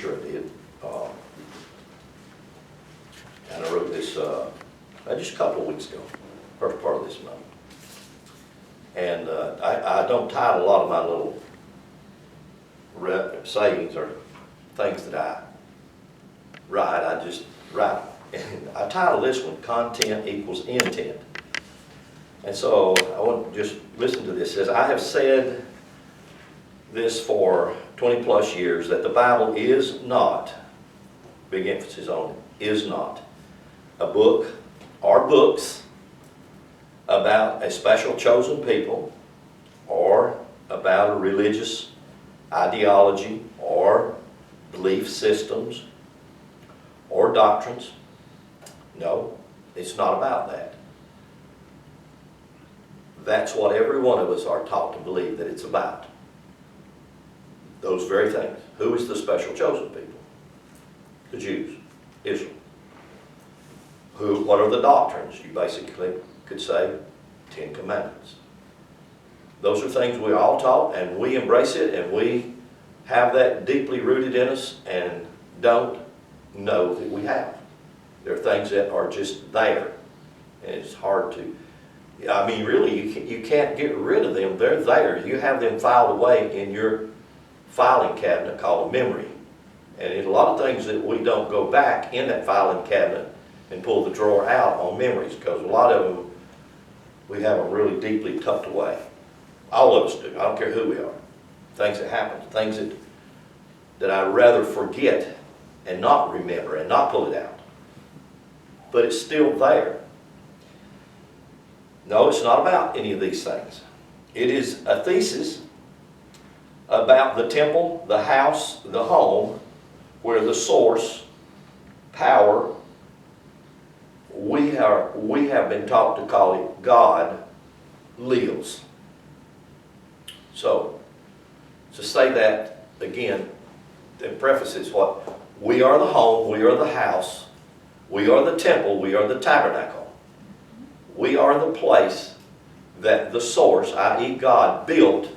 sure I did. And I wrote this just a couple of weeks ago, first part of this month. And I don't title a lot of my little sayings or things that I write. I just write. And I title this one, Content Equals Intent. And so I want to just listen to this. It says, I have said this for 20 plus years, that the Bible is not, big emphasis on it, is not a book or books about a special chosen people or about a religious ideology or belief systems or doctrines. No, it's not about that. That's what every one of us are taught to believe that it's about. Those very things. Who is the special chosen people? The Jews, Israel. What are the doctrines? You basically could say 10 Commandments. Those are things we all taught, and we embrace it, and we have that deeply rooted in us and don't know that we have. There are things that are just there, and it's hard to, I mean, really, you can't get rid of them. They're there. You have them filed away in your filing cabinet called a memory. And there's a lot of things that we don't go back in that filing cabinet and pull the drawer out on memories, because a lot of them, we have them really deeply tucked away. All of us do. I don't care who we are. Things that happen, things that I'd rather forget and not remember and not pull it out. But it's still there. No, it's not about any of these things. It is a thesis about the temple, the house, the home, where the source, power, we have been taught to call it God, lives. So, to say that again, in prefaces what we are the home, we are the house, we are the temple, we are the tabernacle. We are the place that the source, i.e. God, built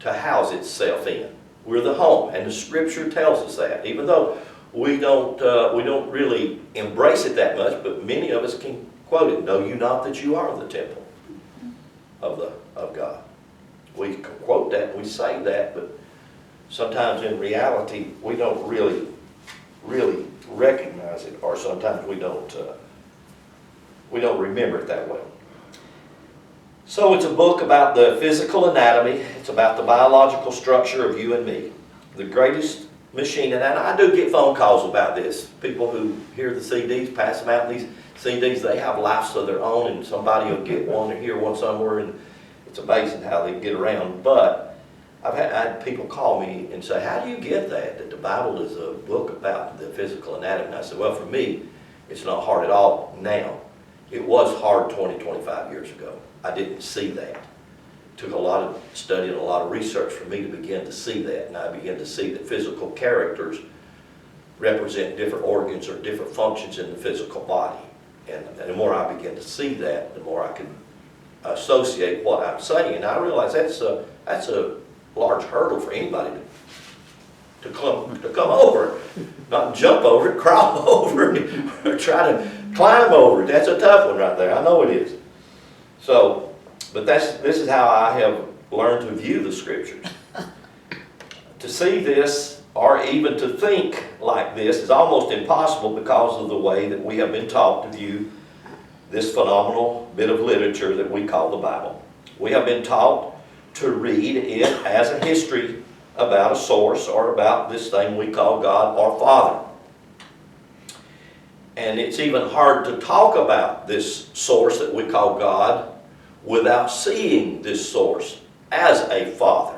to house itself in. We're the home, and the Scripture tells us that. Even though we don't really embrace it that much, but many of us can quote it. Know you not that you are the temple of God. We can quote that, we say that, but sometimes in reality we don't really recognize it, or sometimes we don't remember it that well. So it's a book about the physical anatomy. It's about the biological structure of you and me. The greatest machine, and I do get phone calls about this. People who hear the CDs, pass them out. These CDs, they have lives of their own, and somebody will get one or hear one somewhere, and it's amazing how they get around. But I had people call me and say, how do you get that the Bible is a book about the physical anatomy? And I said, well, for me, it's not hard at all now. It was hard 20, 25 years ago. I didn't see that. It took a lot of study and a lot of research for me to begin to see that. And I began to see that physical characters represent different organs or different functions in the physical body. And the more I began to see that, the more I could associate what I'm saying. And I realized that's a large hurdle for anybody to come over, not jump over it, crawl over it, or try to climb over it. That's a tough one right there. I know it is. So, but this is how I have learned to view the Scriptures. To see this, or even to think like this, is almost impossible because of the way that we have been taught to view this phenomenal bit of literature that we call the Bible. We have been taught to read it as a history about a source or about this thing we call God or Father. And it's even hard to talk about this source that we call God without seeing this source as a Father.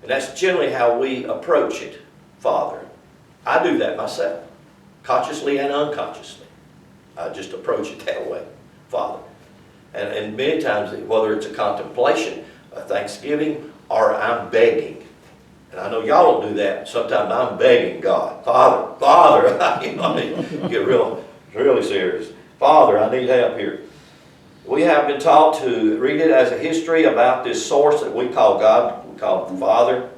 And that's generally how we approach it, Father. I do that myself, consciously and unconsciously. I just approach it that way, Father. And many times, whether it's a contemplation, a thanksgiving, or I'm begging. And I know y'all don't do that. Sometimes I'm begging God, Father, get really serious. Father, I need help here. We have been taught to read it as a history about this source that we call God, we call the Father,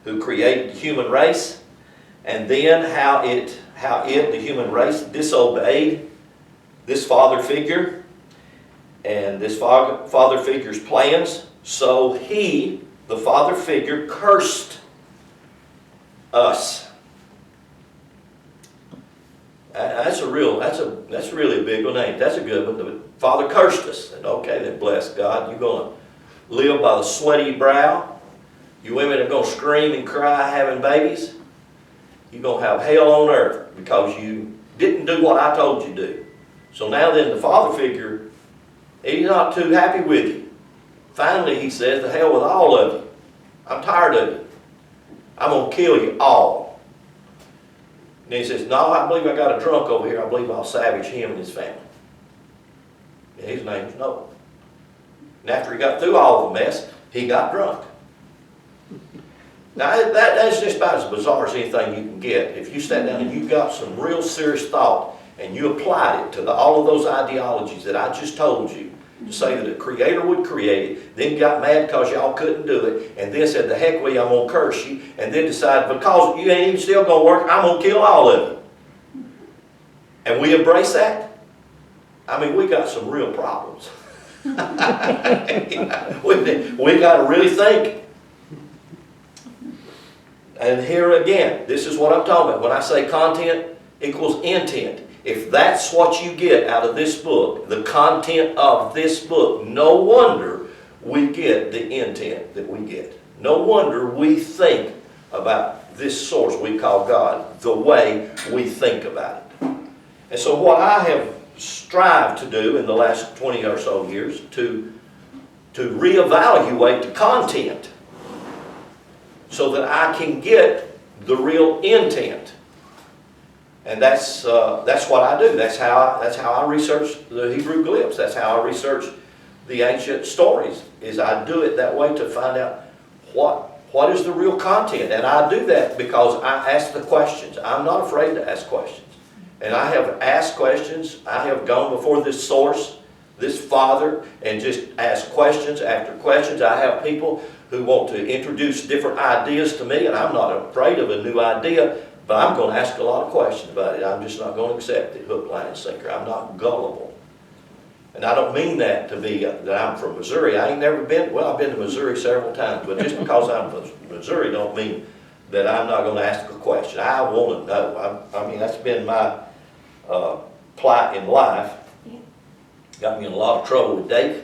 who created the human race, and then how the human race, disobeyed this father figure and this father figure's plans. So he, the father figure, cursed us. That's really a big one, ain't it? That's a good one. The Father cursed us. And okay, then bless God. You're going to live by the sweaty brow. You women are going to scream and cry having babies. You're going to have hell on earth because you didn't do what I told you to do. So now then the father figure, he's not too happy with you. Finally he says, to hell with all of you. I'm tired of you. I'm going to kill you all. And he says, no, I believe I got a drunk over here. I believe I'll savage him and his family. And his name's Noah. And after he got through all the mess, he got drunk. Now that's just about as bizarre as anything you can get. If you sat down and you got some real serious thought and you applied it to all of those ideologies that I just told you, to say that a creator would create it, then got mad because y'all couldn't do it, and then said, the heck with you, I'm going to curse you, and then decided, because you ain't even still going to work, I'm going to kill all of you. And we embrace that? I mean, we got some real problems. we got to really think. And here again, this is what I'm talking about. When I say content equals intent, if that's what you get out of this book, the content of this book, no wonder we get the intent that we get. No wonder we think about this source we call God the way we think about it. And so what I have strived to do in the last 20 or so years to reevaluate the content so that I can get the real intent. And that's what I do. That's how I research the Hebrew glyphs. That's how I research the ancient stories. Is I do it that way to find out what is the real content. And I do that because I ask the questions. I'm not afraid to ask questions. And I have asked questions. I have gone before this source, this Father, and just asked questions after questions. I have people who want to introduce different ideas to me, and I'm not afraid of a new idea. But I'm going to ask a lot of questions about it. I'm just not going to accept it, hook, line, and sinker. I'm not gullible. And I don't mean that to be that I'm from Missouri. I ain't never been, well, I've been to Missouri several times, but just because I'm from Missouri don't mean that I'm not going to ask a question. I want to know. I mean, that's been my plight in life. Got me in a lot of trouble with Dave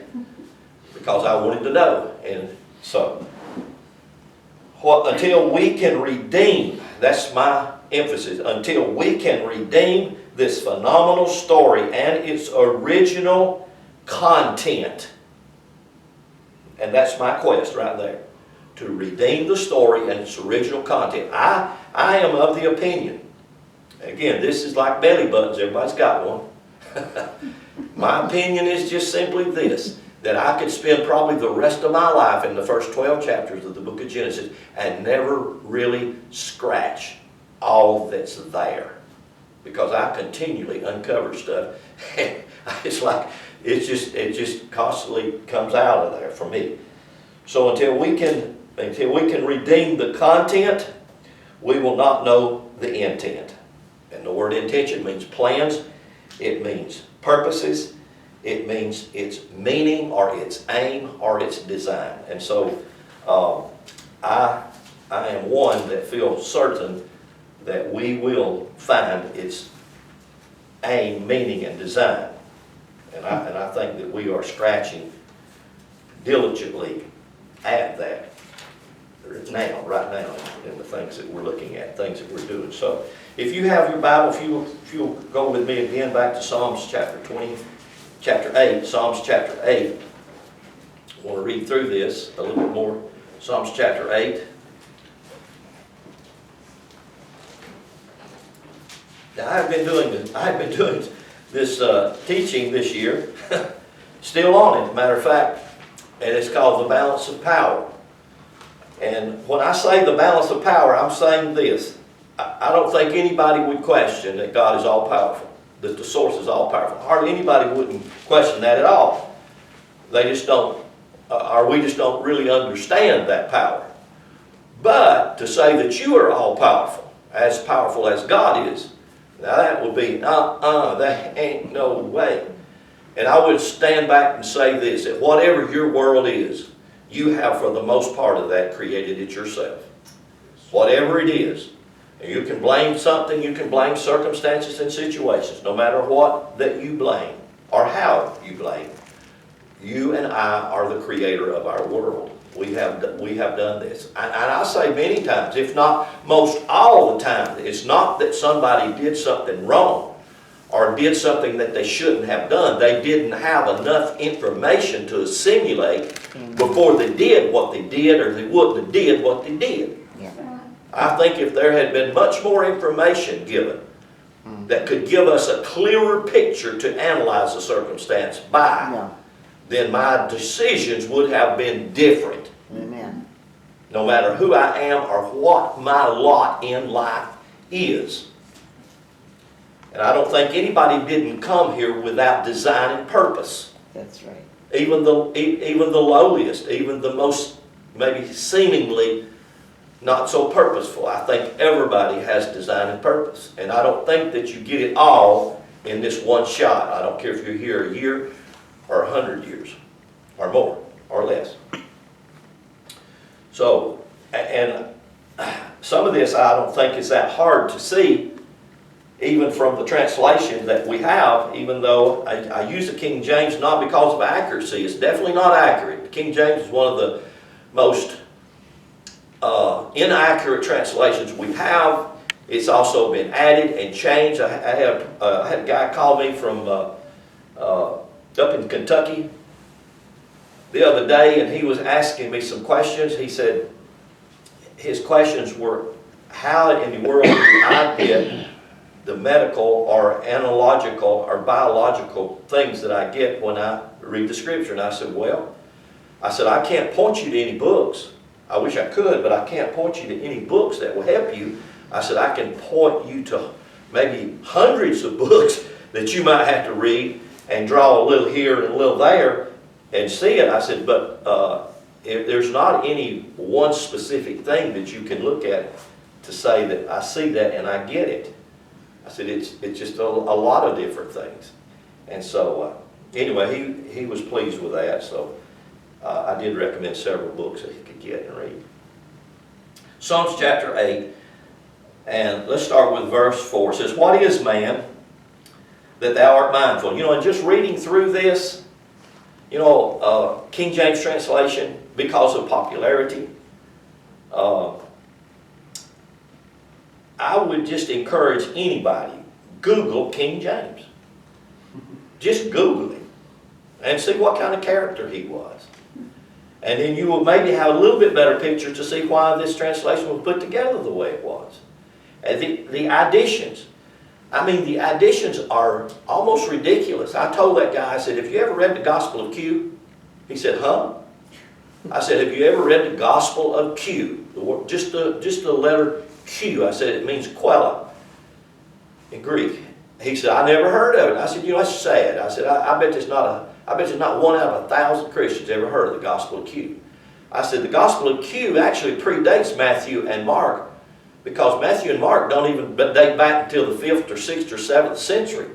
because I wanted to know. And so, until we can redeem, that's my emphasis, until we can redeem this phenomenal story and its original content. And that's my quest right there, to redeem the story and its original content. I am of the opinion, again, this is like belly buttons, everybody's got one. My opinion is just simply this, that I could spend probably the rest of my life in the first 12 chapters of the book of Genesis and never really scratch all that's there. Because I continually uncover stuff. It's like, it just constantly comes out of there for me. So until we can redeem the content, we will not know the intent. And the word intention means plans, it means purposes, it means its meaning or its aim or its design. And so I am one that feels certain that we will find its aim, meaning, and design. And I think that we are scratching diligently at that right now, in the things that we're looking at, things that we're doing. So if you have your Bible, if you'll go with me again back to Psalms chapter 8, Psalms chapter 8. I want to read through this a little bit more. Psalms chapter 8. Now, I've been doing this teaching this year, still on it, matter of fact, and it's called The Balance of Power. And when I say the balance of power, I'm saying this. I don't think anybody would question that God is all-powerful, that the source is all-powerful. Hardly anybody wouldn't question that at all. They just don't, or we just don't really understand that power. But to say that you are all powerful as God is, now that would be, that ain't no way. And I would stand back and say this, that whatever your world is, you have for the most part of that created it yourself. Whatever it is. And you can blame something, you can blame circumstances and situations, no matter what that you blame or how you blame. You and I are the creator of our world. We have done this. And I say many times, if not most all the time, it's not that somebody did something wrong or did something that they shouldn't have done. They didn't have enough information to assimilate before they did what they did, or they wouldn't have did what they did. Yeah. I think if there had been much more information given that could give us a clearer picture to analyze the circumstance by, then my decisions would have been different. Amen. No matter who I am or what my lot in life is. And I don't think anybody didn't come here without design and purpose. That's right. Even the lowliest, even the most maybe seemingly not so purposeful. I think everybody has design and purpose. And I don't think that you get it all in this one shot. I don't care if you're here a year or 100 years or more or less. So, and some of this I don't think is that hard to see, even from the translation that we have, even though I use the King James not because of accuracy. It's definitely not accurate. The King James is one of the most inaccurate translations we have. It's also been added and changed. I had a guy call me from up in Kentucky the other day, and he was asking me some questions. He said his questions were, how in the world do I get the medical or analogical or biological things that I get when I read the Scripture? And I said, well, I can't point you to any books. I wish I could, but I can't point you to any books that will help you. I said, I can point you to maybe hundreds of books that you might have to read and draw a little here and a little there and see it. I said, but there's not any one specific thing that you can look at to say that I see that and I get it. I said, it's just a lot of different things. And so, anyway, he was pleased with that, so I did recommend several books that he could get and read. Psalms chapter 8, and let's start with verse 4. It says, what is man that thou art mindful? You know, and just reading through this, you know, King James translation, because of popularity, I would just encourage anybody, Google King James. Just Google him and see what kind of character he was. And then you will maybe have a little bit better picture to see why this translation was put together the way it was. And the additions. I mean, the additions are almost ridiculous. I told that guy, I said, have you ever read the Gospel of Q? He said, huh? I said, have you ever read the Gospel of Q? Just the letter Q. I said, it means quella in Greek. He said, I never heard of it. I said, you know, that's sad. I said, I bet there's not one out of 1,000 Christians ever heard of the Gospel of Q. I said, the Gospel of Q actually predates Matthew and Mark, because Matthew and Mark don't even date back until the 5th or 6th or 7th century.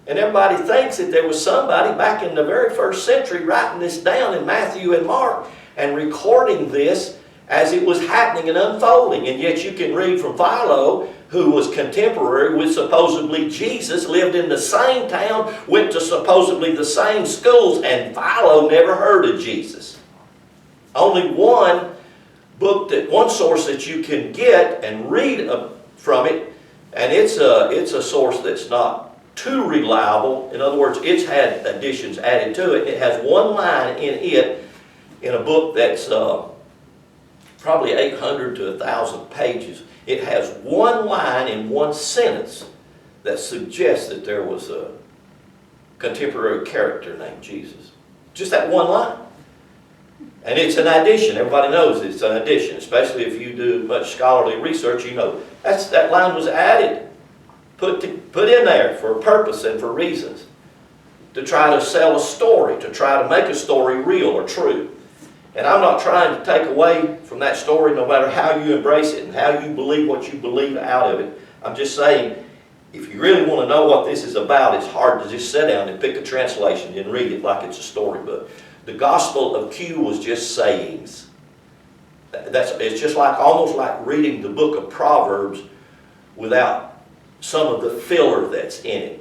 And everybody thinks that there was somebody back in the very first century writing this down in Matthew and Mark and recording this as it was happening and unfolding. And yet you can read from Philo, who was contemporary with supposedly Jesus, lived in the same town, went to supposedly the same schools, and Philo never heard of Jesus. Only one book, one source that you can get and read from it, and it's a source that's not too reliable. In other words, it's had additions added to it. It has one line in it, in a book that's probably 800 to 1,000 pages. It has one line in one sentence that suggests that there was a contemporary character named Jesus. Just that one line. And it's an addition. Everybody knows it's an addition, especially if you do much scholarly research. You know that line was added, put in there for a purpose and for reasons, to try to sell a story, to try to make a story real or true. And I'm not trying to take away from that story, no matter how you embrace it and how you believe what you believe out of it. I'm just saying, if you really want to know what this is about, it's hard to just sit down and pick a translation and read it like it's a storybook. The Gospel of Q was just sayings. It's just like almost like reading the book of Proverbs without some of the filler that's in it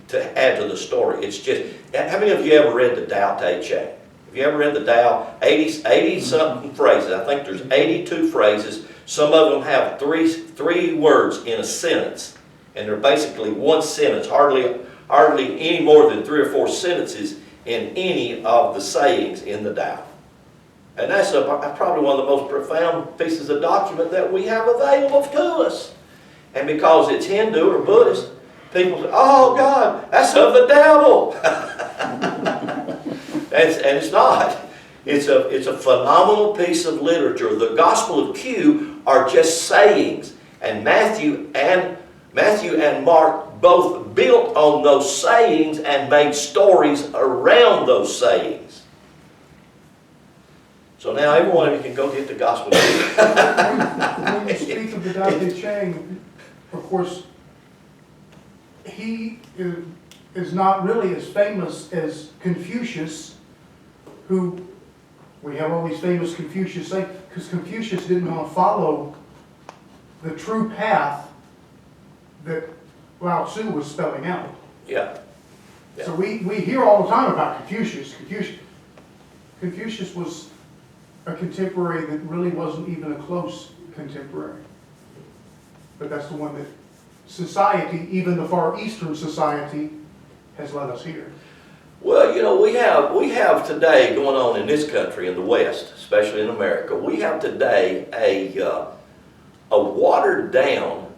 to add to the story. It's just, how many of you ever read the Tao Te Ching? Have you ever read the Tao? 80 something phrases. I think there's 82 phrases. Some of them have three words in a sentence, and they're basically one sentence, hardly any more than 3 or 4 sentences in any of the sayings in the Tao. And that's probably one of the most profound pieces of document that we have available to us. And because it's Hindu or Buddhist, people say, oh God, that's of the devil. And it's not. It's a phenomenal piece of literature. The Gospel of Q are just sayings. And Matthew and Mark both built on those sayings and made stories around those sayings. So now every one of you can go get the Gospel of Q. When you speak of the Tao Te Ching, of course, he is not really as famous as Confucius, who we have all these famous Confucius sayings, because Confucius didn't want to follow the true path that Lao Tzu was spelling out. Yeah. So we hear all the time about Confucius. Confucius was a contemporary that really wasn't even a close contemporary. But that's the one that society, even the Far Eastern society, has let us hear. Well, you know, we have today going on in this country, in the West, especially in America, we have today a watered down,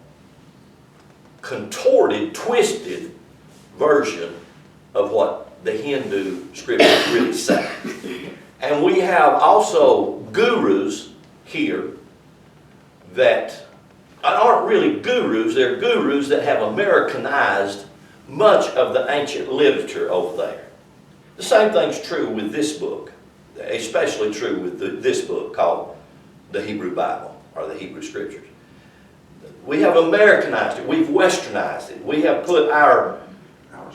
contorted, twisted version of what the Hindu scriptures really say. And we have also gurus here that aren't really gurus, they're gurus that have Americanized much of the ancient literature over there. The same thing's true with this book, especially true with this book called the Hebrew Bible, or the Hebrew Scriptures. We have Americanized it, we've westernized it, we have put our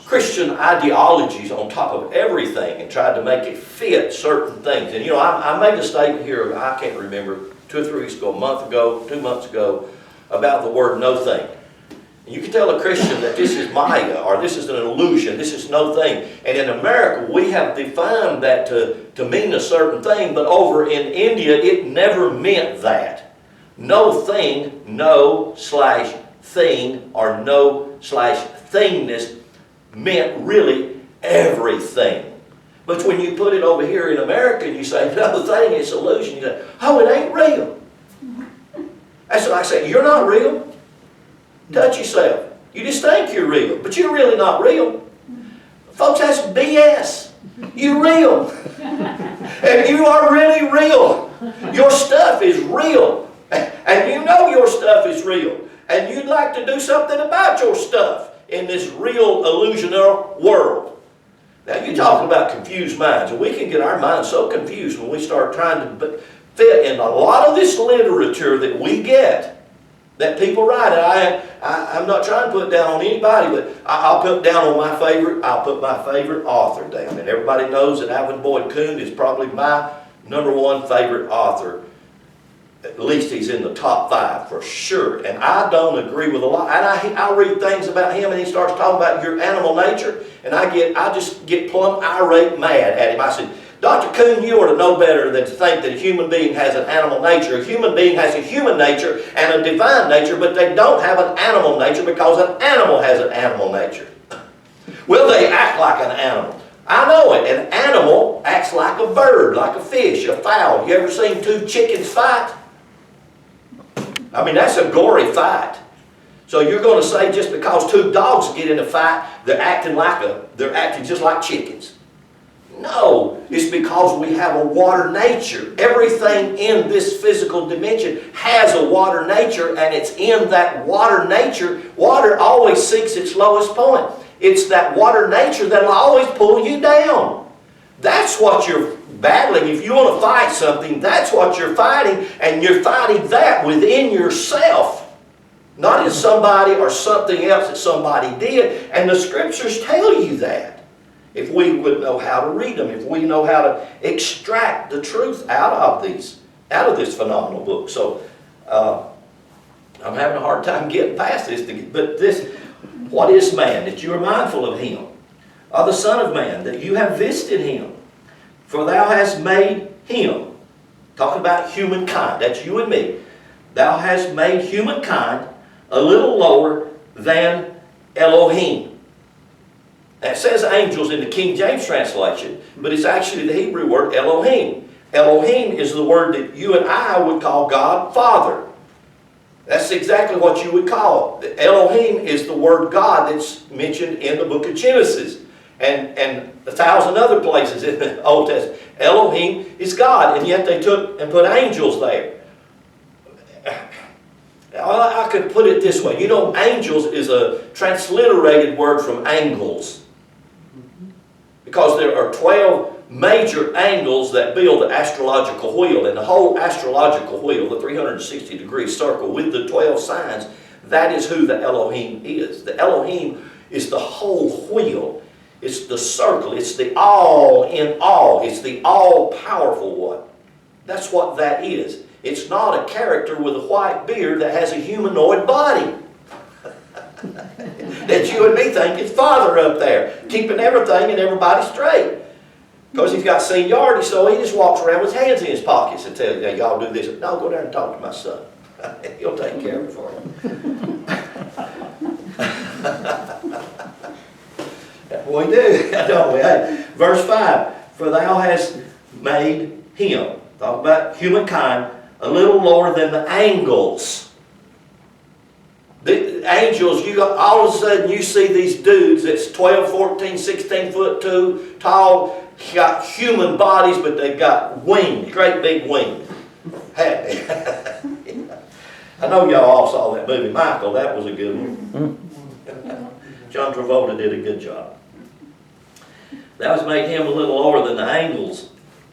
Christian ideologies on top of everything and tried to make it fit certain things. And you know, I made a statement here, I can't remember, 2 or 3 weeks ago, a month ago, 2 months ago, about the word no thing. And you can tell a Christian that this is Maya, or this is an illusion, this is no thing. And in America, we have defined that to mean a certain thing, but over in India, it never meant that. No thing, no/thing, or no/thingness meant really everything. But when you put it over here in America and you say, no thing, it's illusion, you say, oh, it ain't real. That's what I say, you're not real. Touch yourself. You just think you're real, but you're really not real. Folks, that's BS. You're real. And you are really real. Your stuff is real. And you know your stuff is real. And you'd like to do something about your stuff in this real illusionary world. Now, you talk about confused minds, and we can get our minds so confused when we start trying to fit in a lot of this literature that we get, that people write. I'm not trying to put down on anybody, but I'll put down on my favorite author down. And everybody knows that Alvin Boyd Kuhn is probably my #1 favorite author. At least he's in the top 5 for sure. And I don't agree with a lot. And I read things about him and he starts talking about your animal nature, and I just get plumb irate mad at him. I said, Dr. Kuhn, you ought to know better than to think that a human being has an animal nature. A human being has a human nature and a divine nature, but they don't have an animal nature because an animal has an animal nature. Well, they act like an animal. I know it. An animal acts like a bird, like a fish, a fowl. You ever seen 2 chickens fight? I mean, that's a gory fight. So you're going to say just because 2 dogs get in a fight, they're acting just like chickens. No, it's because we have a water nature. Everything in this physical dimension has a water nature, and it's in that water nature. Water always seeks its lowest point. It's that water nature that will always pull you down. That's what you're battling. If you want to fight something, that's what you're fighting, and you're fighting that within yourself, not in somebody or something else that somebody did. And the Scriptures tell you that. If we would know how to read them, if we know how to extract the truth out of this phenomenal book. So I'm having a hard time getting past this. But this, what is man? That you are mindful of him, of the Son of Man, that you have visited him. For thou hast made him, talking about humankind, that's you and me. Thou hast made humankind a little lower than Elohim. That says angels in the King James translation, but it's actually the Hebrew word Elohim. Elohim is the word that you and I would call God Father. That's exactly what you would call it. Elohim is the word God that's mentioned in the book of Genesis and 1,000 other places in the Old Testament. Elohim is God, and yet they took and put angels there. I could put it this way. You know, angels is a transliterated word from angles, because there are 12 major angles that build the astrological wheel. And the whole astrological wheel, the 360-degree circle with the 12 signs, that is who the Elohim is. The Elohim is the whole wheel. It's the circle. It's the all in all. It's the all-powerful one. That's what that is. It's not a character with a white beard that has a humanoid body. That you and me think is Father up there, keeping everything and everybody straight. Because he's got seniority, so he just walks around with his hands in his pockets and tells you, y'all do this. No, go down and talk to my son. He'll take care of it for you. We do, don't we? Hey, verse 5, for thou hast made him, talk about humankind, a little lower than the angels. The angels, all of a sudden you see these dudes that's 12, 14, 16 foot tall, got human bodies, but they've got wings, great big wings. I know y'all all saw that movie, Michael, that was a good one. John Travolta did a good job. That was made him a little lower than the angels.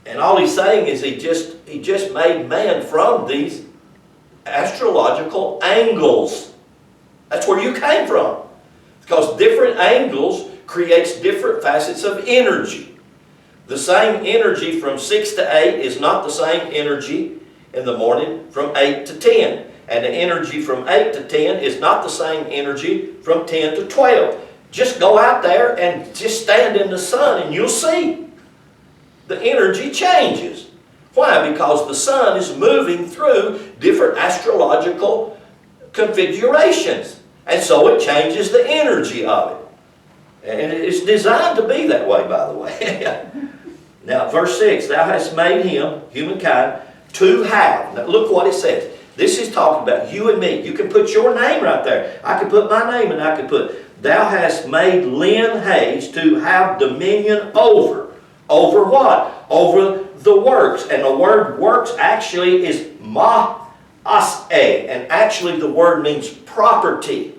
And all he's saying is he just made man from these astrological angles. That's where you came from. Because different angles creates different facets of energy. The same energy from 6 to 8 is not the same energy in the morning from 8 to 10. And the energy from 8 to 10 is not the same energy from 10 to 12. Just go out there and just stand in the sun and you'll see. The energy changes. Why? Because the sun is moving through different astrological configurations. And so it changes the energy of it. And it's designed to be that way, by the way. Now, verse 6, thou hast made him, humankind, to have. Now, look what it says. This is talking about you and me. You can put your name right there. I can put my name and I can put, thou hast made Lynn Hayes to have dominion over. Over what? Over the works. And the word works actually is ma'aseh. And actually the word means property.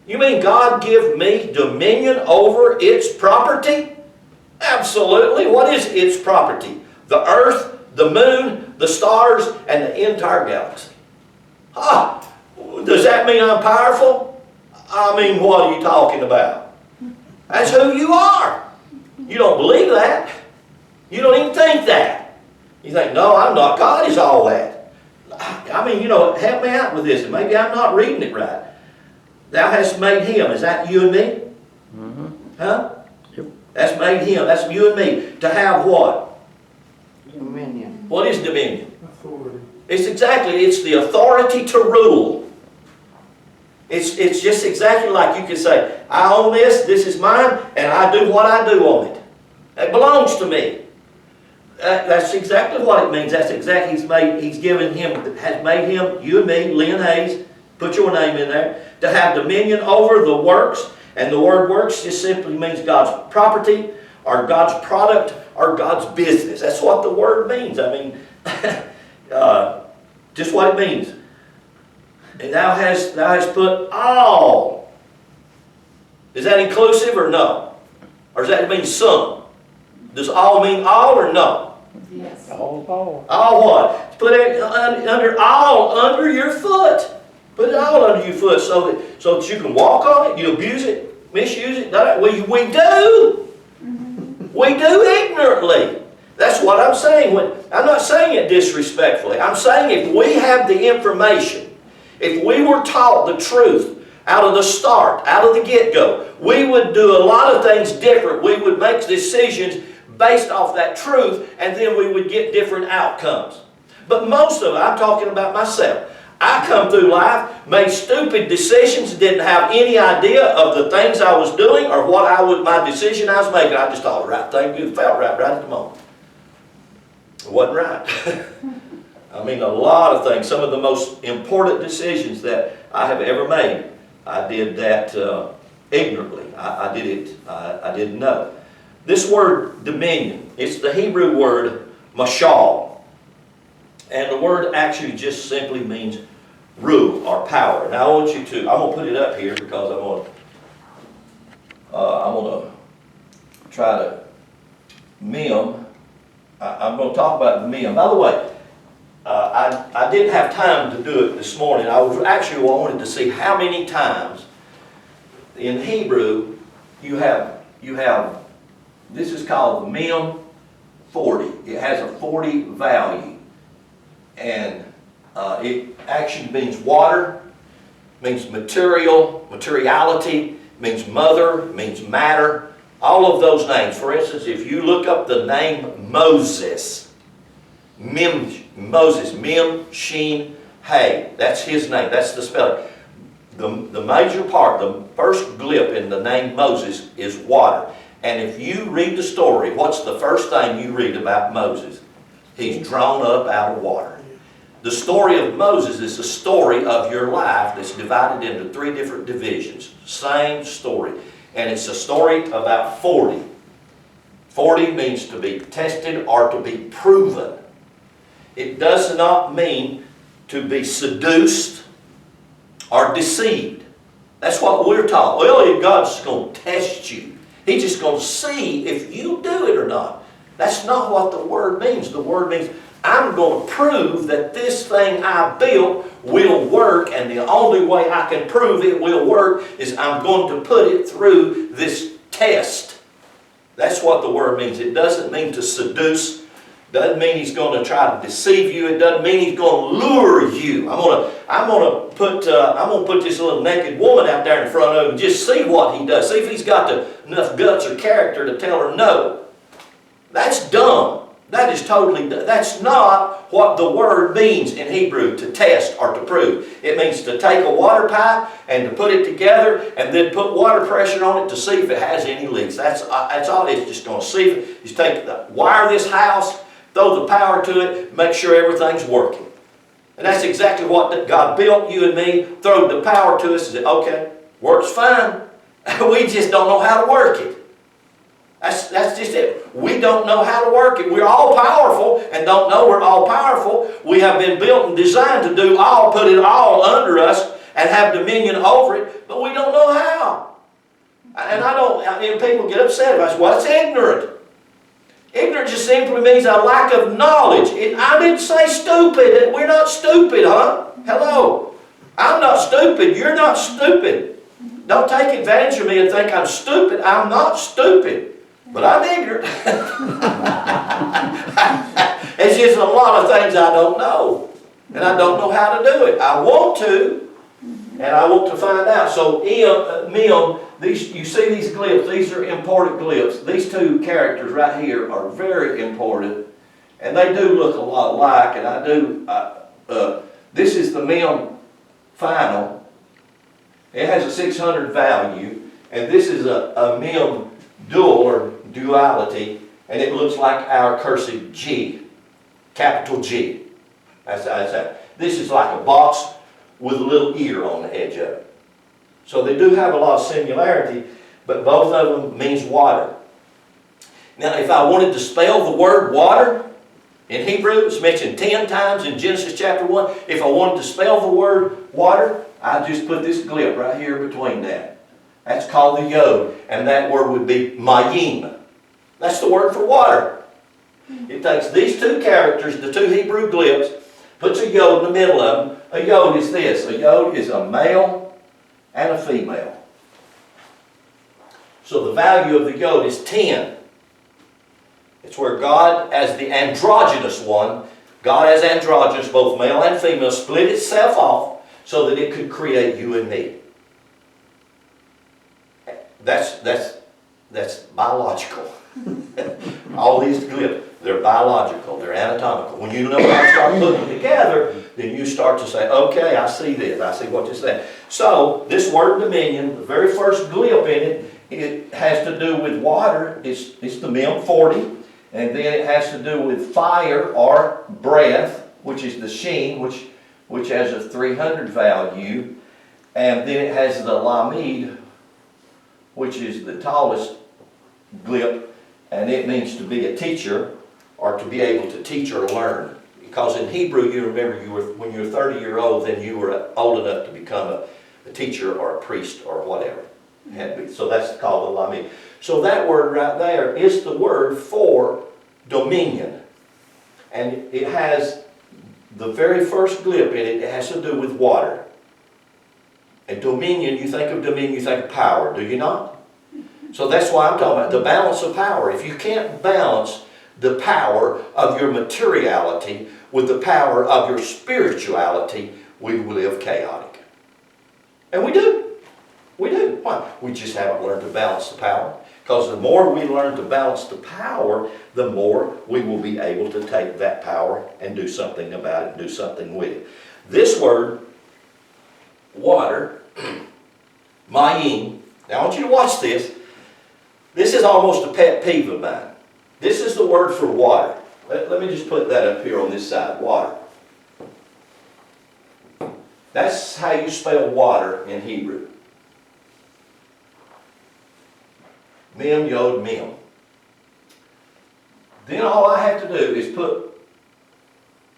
You mean God give me dominion over its property? Absolutely. What is its property? The earth, the moon, the stars, and the entire galaxy. Does that mean I'm powerful? I mean, what are you talking about? That's who you are. You don't believe that. You don't even think that. You think, no, I'm not. God is all that. I mean, help me out with this. And maybe I'm not reading it right. Thou hast made him. Is that you and me? Mm-hmm. Huh? Yep. That's made him. That's you and me. To have what? Dominion. What is dominion? Authority. It's the authority to rule. It's just exactly like you could say, I own this is mine, and I do what I do on it. It belongs to me. That's exactly what it means. That's exactly, has made him, you and me, Lynn Hayes, put your name in there, to have dominion over the works. And the word works just simply means God's property, or God's product, or God's business. That's what the word means. I mean, just what it means. And thou hast put all. Is that inclusive or no? Or does that mean some? Does all mean all or no? Yes. All. All what? Put it under all under your foot. Put it all under your foot so that you can walk on it. You abuse it, misuse it. We do. We do ignorantly. That's what I'm saying. I'm not saying it disrespectfully. I'm saying if we have the information, if we were taught the truth out of the start, out of the get-go, we would do a lot of things different. We would make decisions based off that truth, and then we would get different outcomes. But most of it, I'm talking about myself. I come through life, made stupid decisions, didn't have any idea of the things I was doing or my decision I was making. I just thought the right thing to do, felt right at the moment. It wasn't right. I mean, a lot of things, some of the most important decisions that I have ever made, I did that ignorantly. I did it, I didn't know. This word dominion, it's the Hebrew word mashal. And the word actually just simply means rule or power. Now I want you to, I'm going to put it up here because I'm going to try to meme. I'm going to talk about the meme. By the way, I didn't have time to do it this morning. I wanted to see how many times in Hebrew you have this is called the mem 40. It has a 40 value. And it actually means water, means materiality, means mother, means matter. All of those names. For instance, if you look up the name Moses, Moses, Mem, Shin, Hey, that's his name, that's the spelling. The major part, the first glyph in the name Moses is water. And if you read the story, what's the first thing you read about Moses? He's drawn up out of water. The story of Moses is the story of your life that's divided into 3 different divisions. Same story. And it's a story about 40. 40 means to be tested or to be proven. It does not mean to be seduced or deceived. That's what we're taught. Well, God's just going to test you. He's just going to see if you do it or not. That's not what the word means. The word means I'm going to prove that this thing I built will work, and the only way I can prove it will work is I'm going to put it through this test. That's what the word means. It doesn't mean to seduce. Doesn't mean he's going to try to deceive you. It doesn't mean he's going to lure you. I'm going to put this little naked woman out there in front of him and just see what he does. See if he's got enough guts or character to tell her no. That's dumb. That is totally, that's not what the word means in Hebrew, to test or to prove. It means to take a water pipe and to put it together and then put water pressure on it to see if it has any leaks. That's all it's just going to see. You wire this house, throw the power to it, make sure everything's working. And that's exactly what God built you and me, throw the power to us and said, okay, works fine. We just don't know how to work it. That's just it. We don't know how to work it. We're all powerful and don't know we're all powerful. We have been built and designed to do all, put it all under us and have dominion over it, but we don't know how. And people get upset about it. Well, it's ignorant. Ignorant just simply means a lack of knowledge. I didn't say stupid. We're not stupid, huh? Hello. I'm not stupid. You're not stupid. Don't take advantage of me and think I'm stupid. I'm not stupid. But I'm ignorant. It's just a lot of things I don't know. And I don't know how to do it. I want to. And I want to find out. So, you see these glyphs. These are important glyphs. These 2 characters right here are very important. And they do look a lot alike. And this is the mem final. It has a 600 value. And this is a mem dual or duality, and it looks like our cursive G, capital G. That's that. This is like a box with a little ear on the edge of it. So they do have a lot of similarity, but both of them means water. Now, if I wanted to spell the word water in Hebrew, it's mentioned 10 times in Genesis chapter 1. If I wanted to spell the word water, I'd just put this glyph right here between that. That's called the yod, and that word would be mayim. That's the word for water. It takes these two characters, the two Hebrew glyphs, puts a yod in the middle of them. A yod is this. A yod is a male and a female. So the value of the yod is 10. It's where God, as the androgynous one, God as androgynous, both male and female, split itself off so that it could create you and me. That's biological. All these glyphs, they're biological, they're anatomical. When you know how to start putting them together, then you start to say, okay, I see this, I see what this is. So, this word dominion, the very first glyph in it, it has to do with water. It's the mem 40. And then it has to do with fire or breath, which is the sheen, which has a 300 value. And then it has the lamed, which is the tallest glyph, and it means to be a teacher or to be able to teach or learn. Because in Hebrew, you remember when you were 30-year-old, then you were old enough to become a teacher or a priest or whatever. So that's called the lamed. So that word right there is the word for dominion. And it has the very first glyph in it, it has to do with water. And dominion, you think of dominion, you think of power, do you not? So that's why I'm talking about the balance of power. If you can't balance the power of your materiality with the power of your spirituality, we will live chaotic. And we do. We do. Why? We just haven't learned to balance the power. Because the more we learn to balance the power, the more we will be able to take that power and do something about it, do something with it. This word, water, mayim. Now I want you to watch this. This is almost a pet peeve of mine. This is the word for water. Let me just put that up here on this side, water. That's how you spell water in Hebrew. Mem, yod, mem. Then all I have to do is put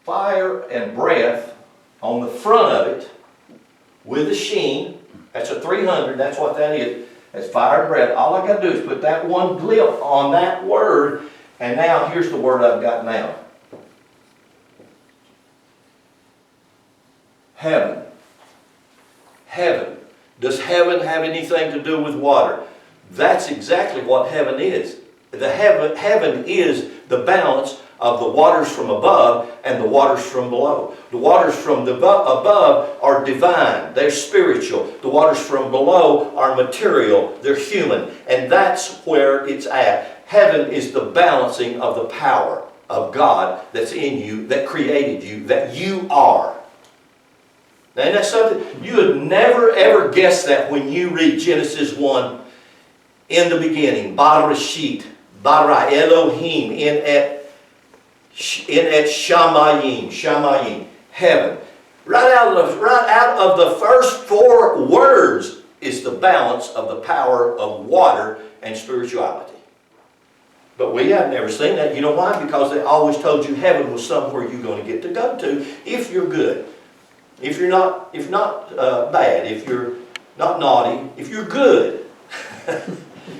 fire and breath on the front of it with a sheen. That's a 300, that's what that is. That's fire and breath. All I got to do is put that one glyph on that word, and now here's the word I've got now. Heaven. Heaven. Does heaven have anything to do with water? That's exactly what heaven is. Heaven is the balance of the waters from above and the waters from below. The waters from the above are divine, they're spiritual. The waters from below are material, they're human. And that's where it's at. Heaven is the balancing of the power of God that's in you, that created you, that you are. And that's something, you would never ever guess that when you read Genesis 1, in the beginning, Barashit, Bara Elohim, in et Shamayim, heaven. Right out of the first 4 words is the balance of the power of water and spirituality. But we have never seen that. You know why? Because they always told you heaven was somewhere you're going to get to go to if you're good. If you're not bad, if you're not naughty, if you're good.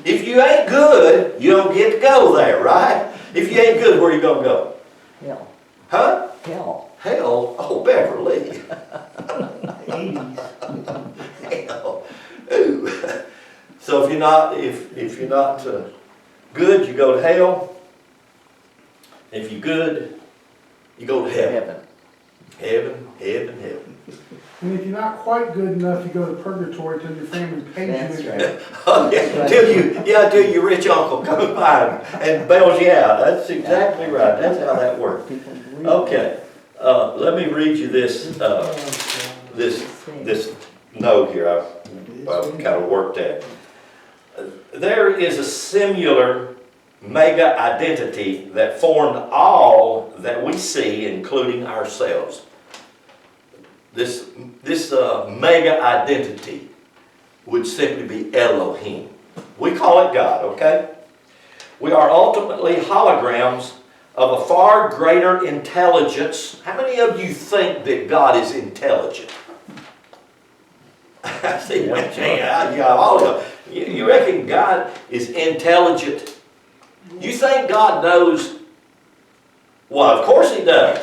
If you ain't good, you don't get to go there, right? If you ain't good, where are you going to go? Hell. Huh? Hell. Hell? Oh, Beverly. Hell. Ooh. So if you're not good, you go to hell. If you're good, you go to heaven. Heaven, heaven, heaven. And if you're not quite good enough, you go to purgatory till your family pays you. That's right. Oh, yeah, till your rich uncle comes by and bails you out. That's exactly right. That's how that works. Okay, let me read you this note here. I've kind of worked at. There is a similar mega identity that formed all that we see, including ourselves. This mega identity would simply be Elohim. We call it God, okay? We are ultimately holograms of a far greater intelligence. How many of you think that God is intelligent? See, yeah, all of you. You reckon God is intelligent? You think God knows? Well, of course He does.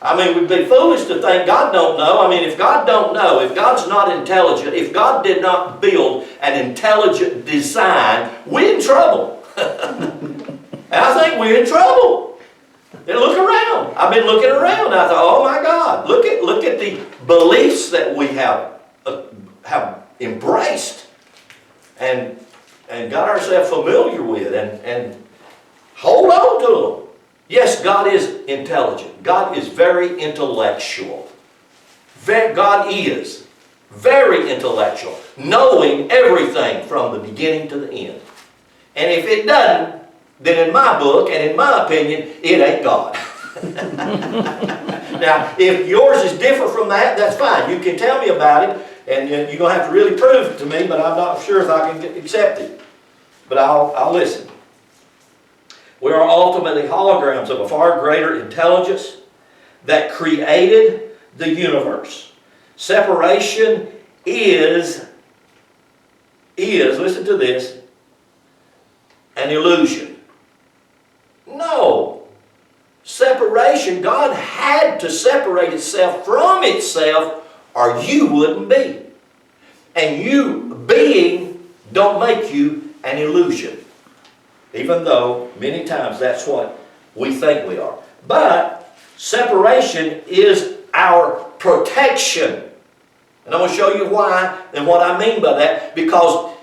I mean, we'd be foolish to think God don't know. I mean, if God don't know, if God's not intelligent, if God did not build an intelligent design, we're in trouble. And I think we're in trouble. And look around. I've been looking around. I thought, oh my God, look at the beliefs that we have embraced and got ourselves familiar with and hold on to them. Yes, God is intelligent. God is very intellectual. God is very intellectual, knowing everything from the beginning to the end. And if it doesn't, then in my book and in my opinion, it ain't God. Now, if yours is different from that, that's fine. You can tell me about it, and you're going to have to really prove it to me, but I'm not sure if I can accept it. But I'll listen. We are ultimately holograms of a far greater intelligence that created the universe. Separation is, listen to this, an illusion. No. Separation, God had to separate itself from itself or you wouldn't be. And you being don't make you an illusion. Even though many times that's what we think we are. But separation is our protection. And I'm going to show you why and what I mean by that. Because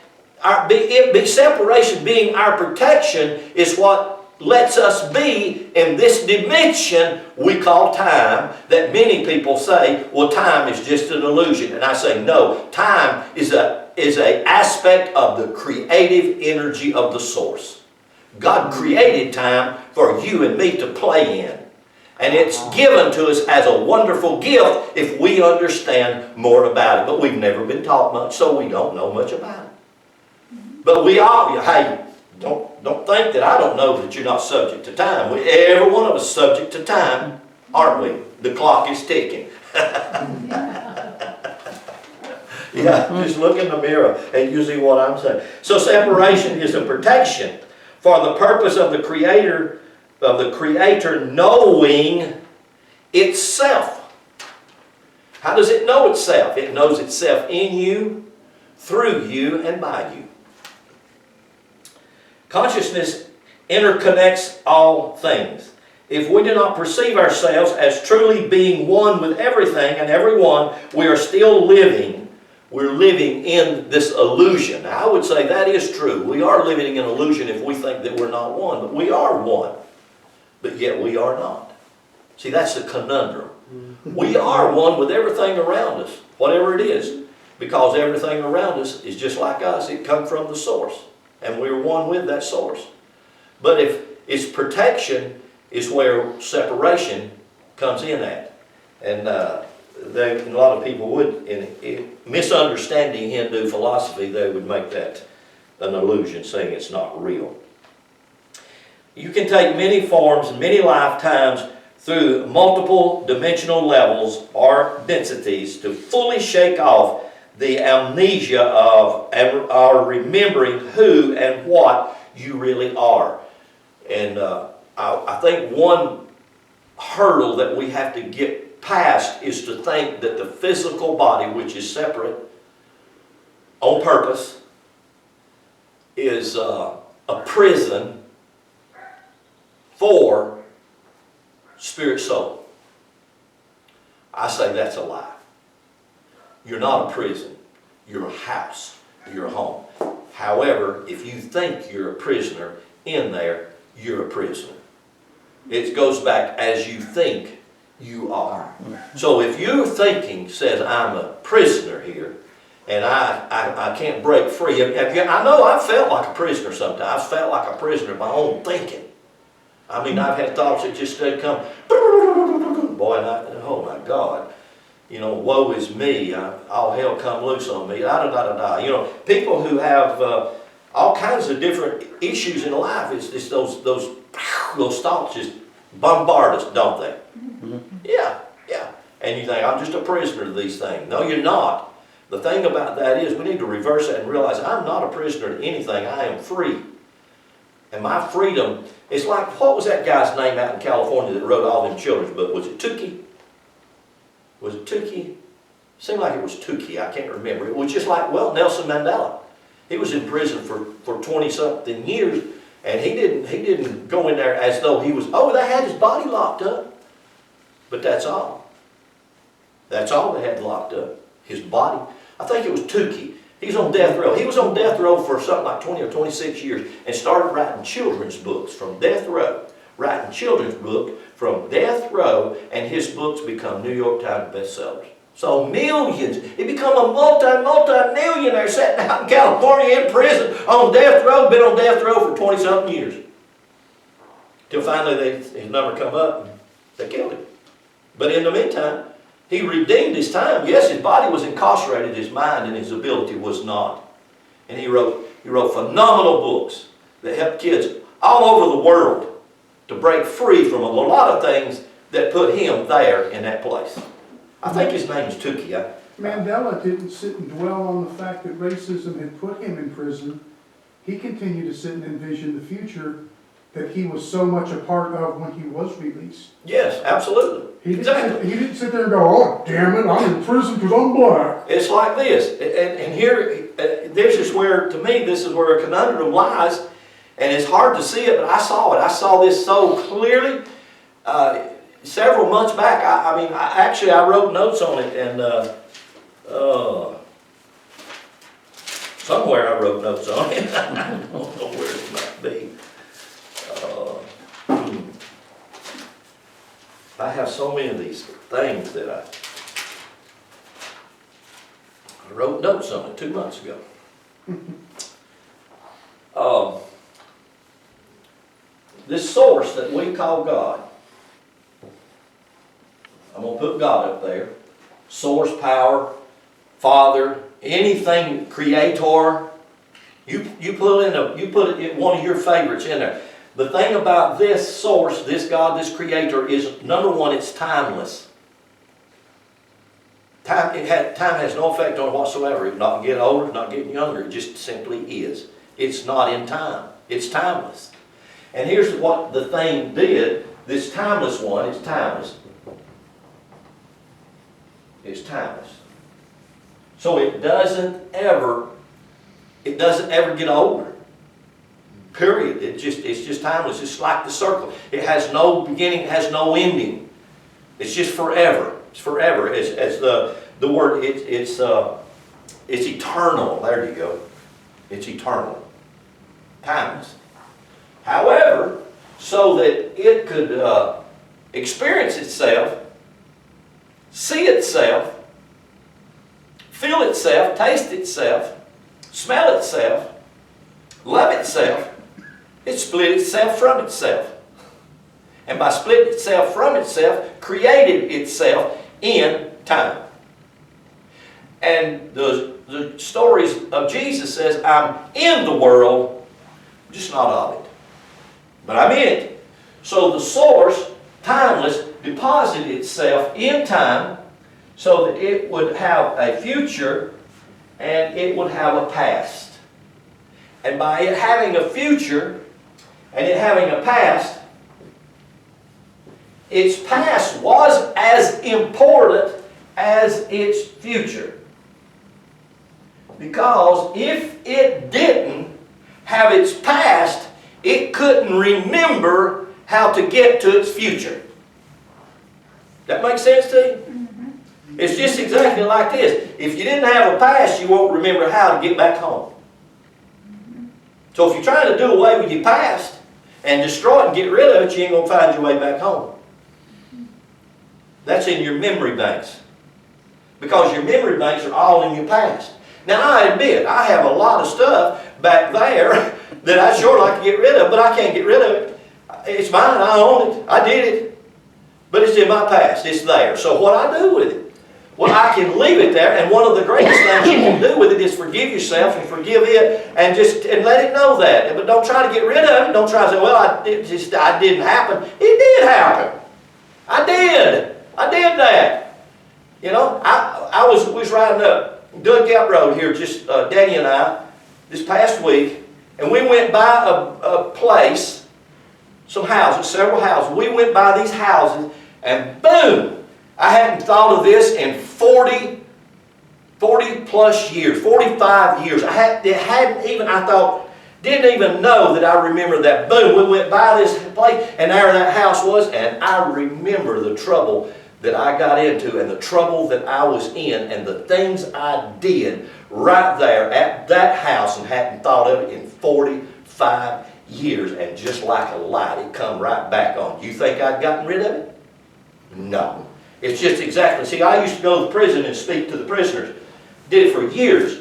separation being our protection is what lets us be in this dimension we call time, that many people say, well, time is just an illusion. And I say, no, time is an aspect of the creative energy of the source. God created time for you and me to play in. And it's given to us as a wonderful gift if we understand more about it. But we've never been taught much, so we don't know much about it. But we all, hey, don't think that I don't know that you're not subject to time. Every one of us is subject to time, aren't we? The clock is ticking. Yeah, just look in the mirror and you see what I'm saying. So separation is a protection for the purpose of the Creator knowing itself. How does it know itself? It knows itself in you, through you, and by you. Consciousness interconnects all things. If we do not perceive ourselves as truly being one with everything and everyone, we are still living. We're living in this illusion. Now, I would say that is true. We are living in an illusion if we think that we're not one. But we are one. But yet we are not. See, that's the conundrum. We are one with everything around us, whatever it is. Because everything around us is just like us. It comes from the source. And we're one with that source. But if it's protection, is where separation comes in at. And a lot of people would, in misunderstanding Hindu philosophy, they would make that an illusion, saying it's not real. You can take many forms and many lifetimes through multiple dimensional levels or densities to fully shake off the amnesia of our remembering who and what you really are. And I think one hurdle that we have to get past is to think that the physical body, which is separate on purpose, is a prison for spirit soul. I say that's a lie. You're not a prison. You're a house. You're a home. However, if you think you're a prisoner in there, you're a prisoner. It goes back as you think you are. So if your thinking says I'm a prisoner here and I can't break free. I know I've felt like a prisoner sometimes. I've felt like a prisoner of my own thinking. I mean, I've had thoughts that just come, boy, and oh my God. You know, woe is me, all hell come loose on me, da-da-da-da-da. You know, people who have all kinds of different issues in life, it's just those thoughts just bombard us, don't they? Mm-hmm. Yeah. And you think, I'm just a prisoner to these things. No, you're not. The thing about that is we need to reverse that and realize I'm not a prisoner to anything. I am free. And my freedom, it's like, what was that guy's name out in California that wrote all them children's books? Was it Tukey? Was it Tukey? Seemed like it was Tukey, I can't remember. It was just like, well, Nelson Mandela. He was in prison for 20-something years, and he didn't go in there as though he was, oh, they had his body locked up. But that's all. That's all they had locked up, his body. I think it was Tukey. He was on death row. He was on death row for something like 20 or 26 years and started writing children's books from death row. Writing children's book from death row, and his books become New York Times bestsellers. So millions. He become a multi-millionaire sitting out in California in prison on death row, been on death row for 20-something years. Till finally his number come up and they killed him. But in the meantime, he redeemed his time. Yes, his body was incarcerated, his mind and his ability was not. And he wrote phenomenal books that helped kids all over the world to break free from a lot of things that put him there in that place. I think his name is Tukey. Mandela didn't sit and dwell on the fact that racism had put him in prison. He continued to sit and envision the future that he was so much a part of when he was released. Yes, absolutely. He didn't sit there and go, oh, damn it, I'm in prison because I'm black. It's like this. And here, this is where, to me, this is where a conundrum lies. And it's hard to see it, but I saw it. I saw this so clearly several months back. I wrote notes on it, and somewhere I wrote notes on it. I don't know where it might be. I have so many of these things that I wrote notes on it 2 months ago. This source that we call God, I'm going to put God up there. Source, power, Father, anything, Creator. You put it one of your favorites in there. The thing about this source, this God, this Creator, is number one, it's timeless. Time has no effect on it whatsoever. It's not getting older, it's not getting younger. It just simply is. It's not in time. It's timeless. And here's what the thing did. This timeless one, it's timeless. It's timeless. So it doesn't ever get older. Period. It's just timeless. It's like the circle. It has no beginning, it has no ending. It's just forever. It's forever. As the word, it's eternal. There you go. It's eternal. Timeless. However, so that it could experience itself, see itself, feel itself, taste itself, smell itself, love itself, it split itself from itself. And by splitting itself from itself, created itself in time. And the stories of Jesus says, I'm in the world, just not of it. But I'm in it. So the source, timeless, deposited itself in time so that it would have a future and it would have a past. And by it having a future and it having a past, its past was as important as its future. Because if it didn't have its past, it couldn't remember how to get to its future. That makes sense to you? Mm-hmm. It's just exactly like this. If you didn't have a past, you won't remember how to get back home. Mm-hmm. So if you're trying to do away with your past and destroy it and get rid of it, you ain't going to find your way back home. That's in your memory banks. Because your memory banks are all in your past. Now I admit, I have a lot of stuff back there that I sure like to get rid of, but I can't get rid of it. It's mine, I own it, I did it. But it's in my past, it's there. So what I do with it? Well, I can leave it there, and one of the greatest things you can do with it is forgive yourself and forgive it, and let it know that. But don't try to get rid of it. Don't try to say, well, it didn't happen. It did happen. I did that. You know, we was riding up Doug Gap Road here, just Danny and I, this past week, And we went by a place, some houses, several houses. We went by these houses, and boom! I hadn't thought of this in 40 plus years, 45 years. Didn't even know that I remember that. Boom, we went by this place, and there that house was, and I remember the trouble that I got into, and the trouble that I was in, and the things I did right there at that house, and hadn't thought of it in 45 years. And just like a light, it come right back on. You think I'd gotten rid of it? No. It's just exactly. See, I used to go to the prison and speak to the prisoners. Did it for years.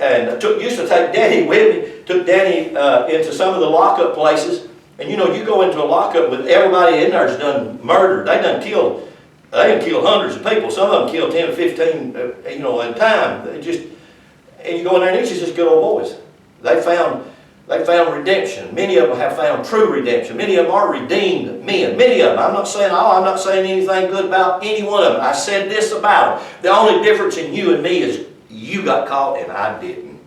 And used to take Danny with me. Took Danny into some of the lockup places. And you know, you go into a lockup with everybody in there's done murder. They done killed hundreds of people. Some of them killed 10 or 15, you know, at a time. And you go in there and it's just good old boys. They found redemption. Many of them have found true redemption. Many of them are redeemed men. Many of them. I'm not saying anything good about any one of them. I said this about them. The only difference in you and me is you got caught and I didn't.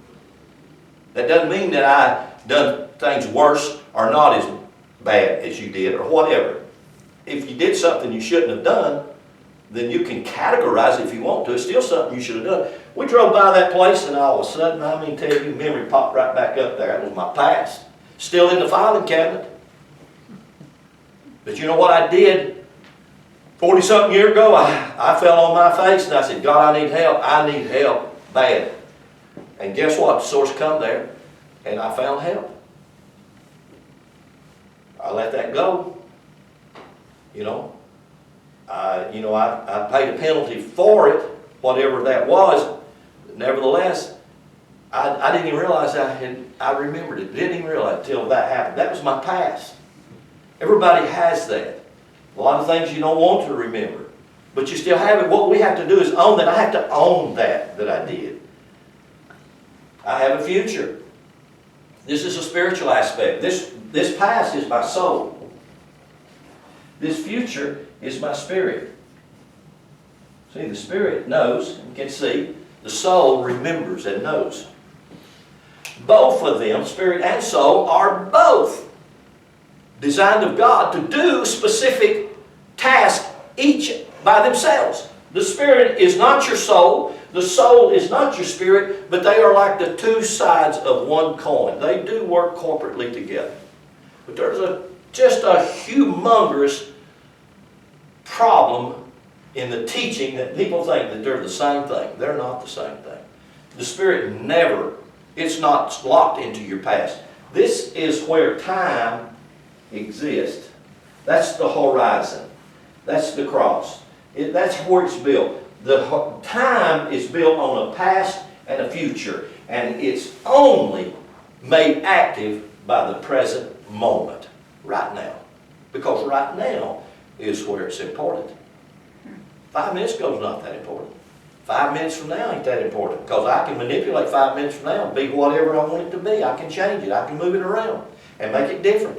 That doesn't mean that I done things worse or not as bad as you did or whatever. If you did something you shouldn't have done, then you can categorize it if you want to. It's still something you should have done. We drove by that place and all of a sudden, I mean, tell you, memory popped right back up there. That was my past. Still in the filing cabinet. But you know what I did 40-something years ago? I fell on my face and I said, God, I need help. I need help bad. And guess what? The source come there and I found help. I let that go. You know, I paid a penalty for it, whatever that was. Nevertheless, I didn't even realize I remembered it. Didn't even realize it until that happened. That was my past. Everybody has that. A lot of things you don't want to remember, but you still have it. What we have to do is own that. I have to own that I did. I have a future. This is a spiritual aspect. This past is my soul. This future is my spirit. See, the spirit knows and can see. The soul remembers and knows. Both of them, spirit and soul, are both designed of God to do specific tasks, each by themselves. The spirit is not your soul. The soul is not your spirit, but they are like the two sides of one coin. They do work corporately together. But there's just a humongous problem in the teaching that people think that they're the same thing. They're not the same thing. The spirit never, it's not locked into your past. This is where time exists. That's the horizon. That's the cross. That's where it's built. The time is built on a past and a future, and it's only made active by the present moment, right now. Because right now is where it's important. 5 minutes ago is not that important. 5 minutes from now ain't that important, because I can manipulate 5 minutes from now and be whatever I want it to be. I can change it. I can move it around and make it different.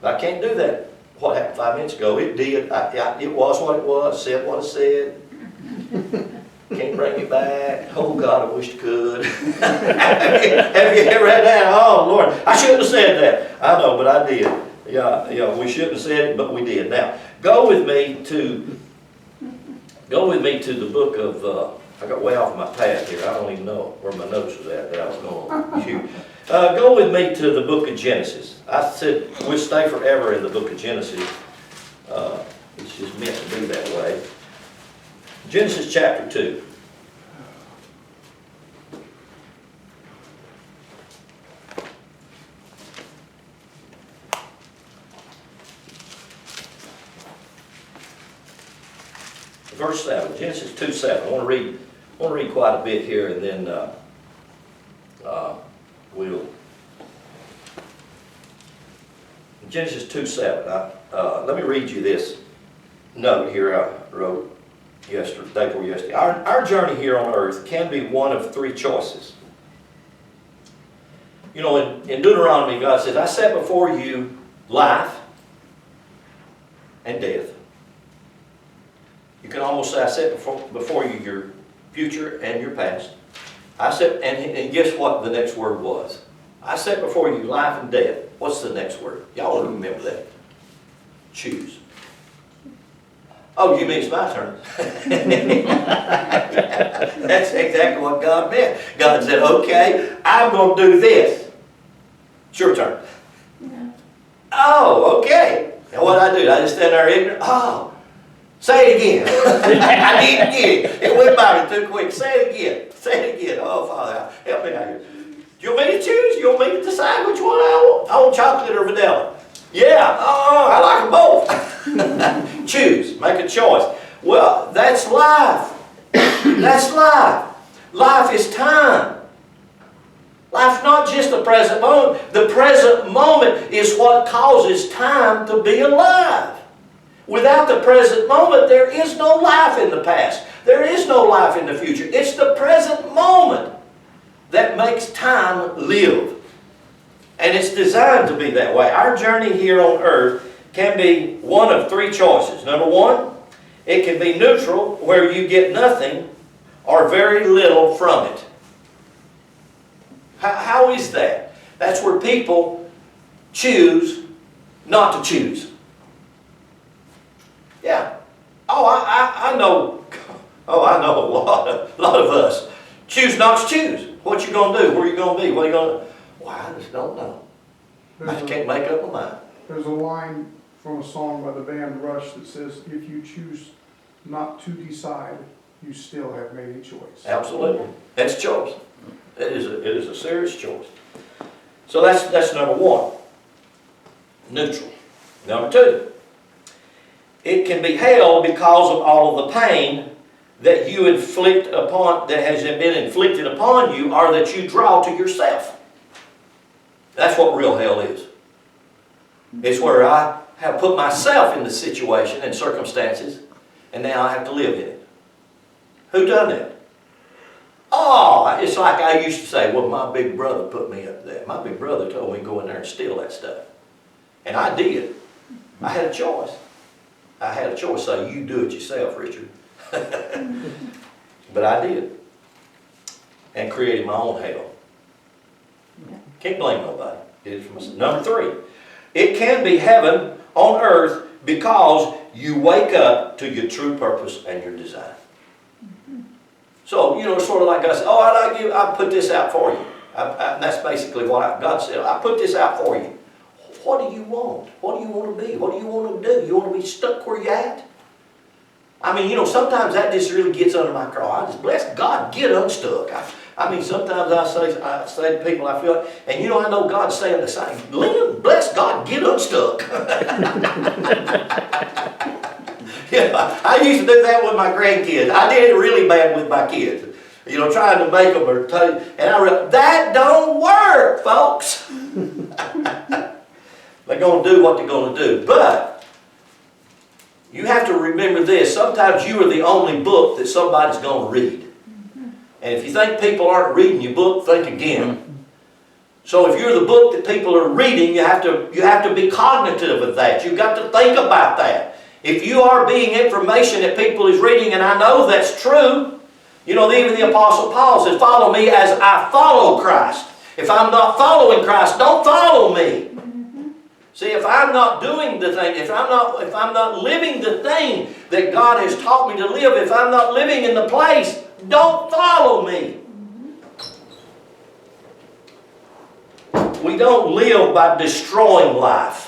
But I can't do that. What happened 5 minutes ago, it did. It was what it was, said what it said. Can't bring it back. Oh God, I wish I could. Have you ever had that? Oh Lord, I shouldn't have said that. I know, but I did. Yeah, we shouldn't have said it, but we did. Now, go with me to the book of, I got way off my path here. I don't even know where my notes was at that I was going to. Go with me to the book of Genesis. I said we'll stay forever in the book of Genesis. It's just meant to be that way. Genesis chapter 2. Verse 7, Genesis 2:7. I want to read quite a bit here, and then we'll. Genesis 2:7. Let me read you this note here I wrote day before yesterday. Our journey here on earth can be one of three choices. You know, in Deuteronomy, God says, I set before you life and death. You can almost say, I set before you your future and your past. I said, and guess what the next word was? I set before you life and death. What's the next word? Y'all remember that. Choose. Oh, you mean it's my turn? That's exactly what God meant. God said, okay, I'm going to do this. It's your turn. Yeah. Oh, okay. And what I do? I just stand there ignorant. Oh, say it again. I didn't get it. It went by me too quick. Say it again. Say it again. Oh, Father, help me out here. You want me to choose? You want me to decide which one I want? I want chocolate or vanilla. Yeah, I like them both. Choose. Make a choice. Well, that's life. That's life. Life is time. Life's not just the present moment. The present moment is what causes time to be alive. Without the present moment, there is no life in the past. There is no life in the future. It's the present moment that makes time live. And it's designed to be that way. Our journey here on earth can be one of three choices. Number one, it can be neutral, where you get nothing or very little from it. How is that? That's where people choose not to choose. Yeah. Oh, I know. Oh, I know a lot of us choose not to choose. What you going to do? Where you going to be? What are you going to do? Well, I just don't know. I can't make up my mind. There's a line from a song by the band Rush that says, if you choose not to decide, you still have made a choice. Absolutely. That's choice. It is a serious choice. So that's number one. Neutral. Number two, it can be held because of all of the pain that you inflict upon, that has been inflicted upon you, or that you draw to yourself. That's what real hell is. It's where I have put myself in the situation and circumstances, and now I have to live in it. Who done that? Oh, it's like I used to say, well, my big brother put me up there. My big brother told me to go in there and steal that stuff. And I did. I had a choice. I had a choice. So you do it yourself, Richard. But I did. And created my own hell. Can't blame nobody. Did it for myself. Number three, it can be heaven on earth because you wake up to your true purpose and your design. So, sort of like I said, I put this out for you. That's basically what God said. I put this out for you. What do you want? What do you want to be? What do you want to do? You want to be stuck where you're at? I mean, sometimes that just really gets under my craw. I just, bless God, get unstuck. I mean, sometimes I say to people, I feel, and I know God's saying the same. Lynn, bless God, get unstuck. I used to do that with my grandkids. I did it really bad with my kids. Trying to make them or tell you, and I realized, that don't work, folks. They're going to do what they're going to do. But you have to remember this. Sometimes you are the only book that somebody's going to read. And if you think people aren't reading your book, think again. So if you're the book that people are reading, you have to be cognitive of that. You've got to think about that. If you are being information that people is reading, and I know that's true, even the Apostle Paul says, follow me as I follow Christ. If I'm not following Christ, don't follow me. See, if I'm not doing the thing, if I'm not living the thing that God has taught me to live, if I'm not living in the place, don't follow me. We don't live by destroying life.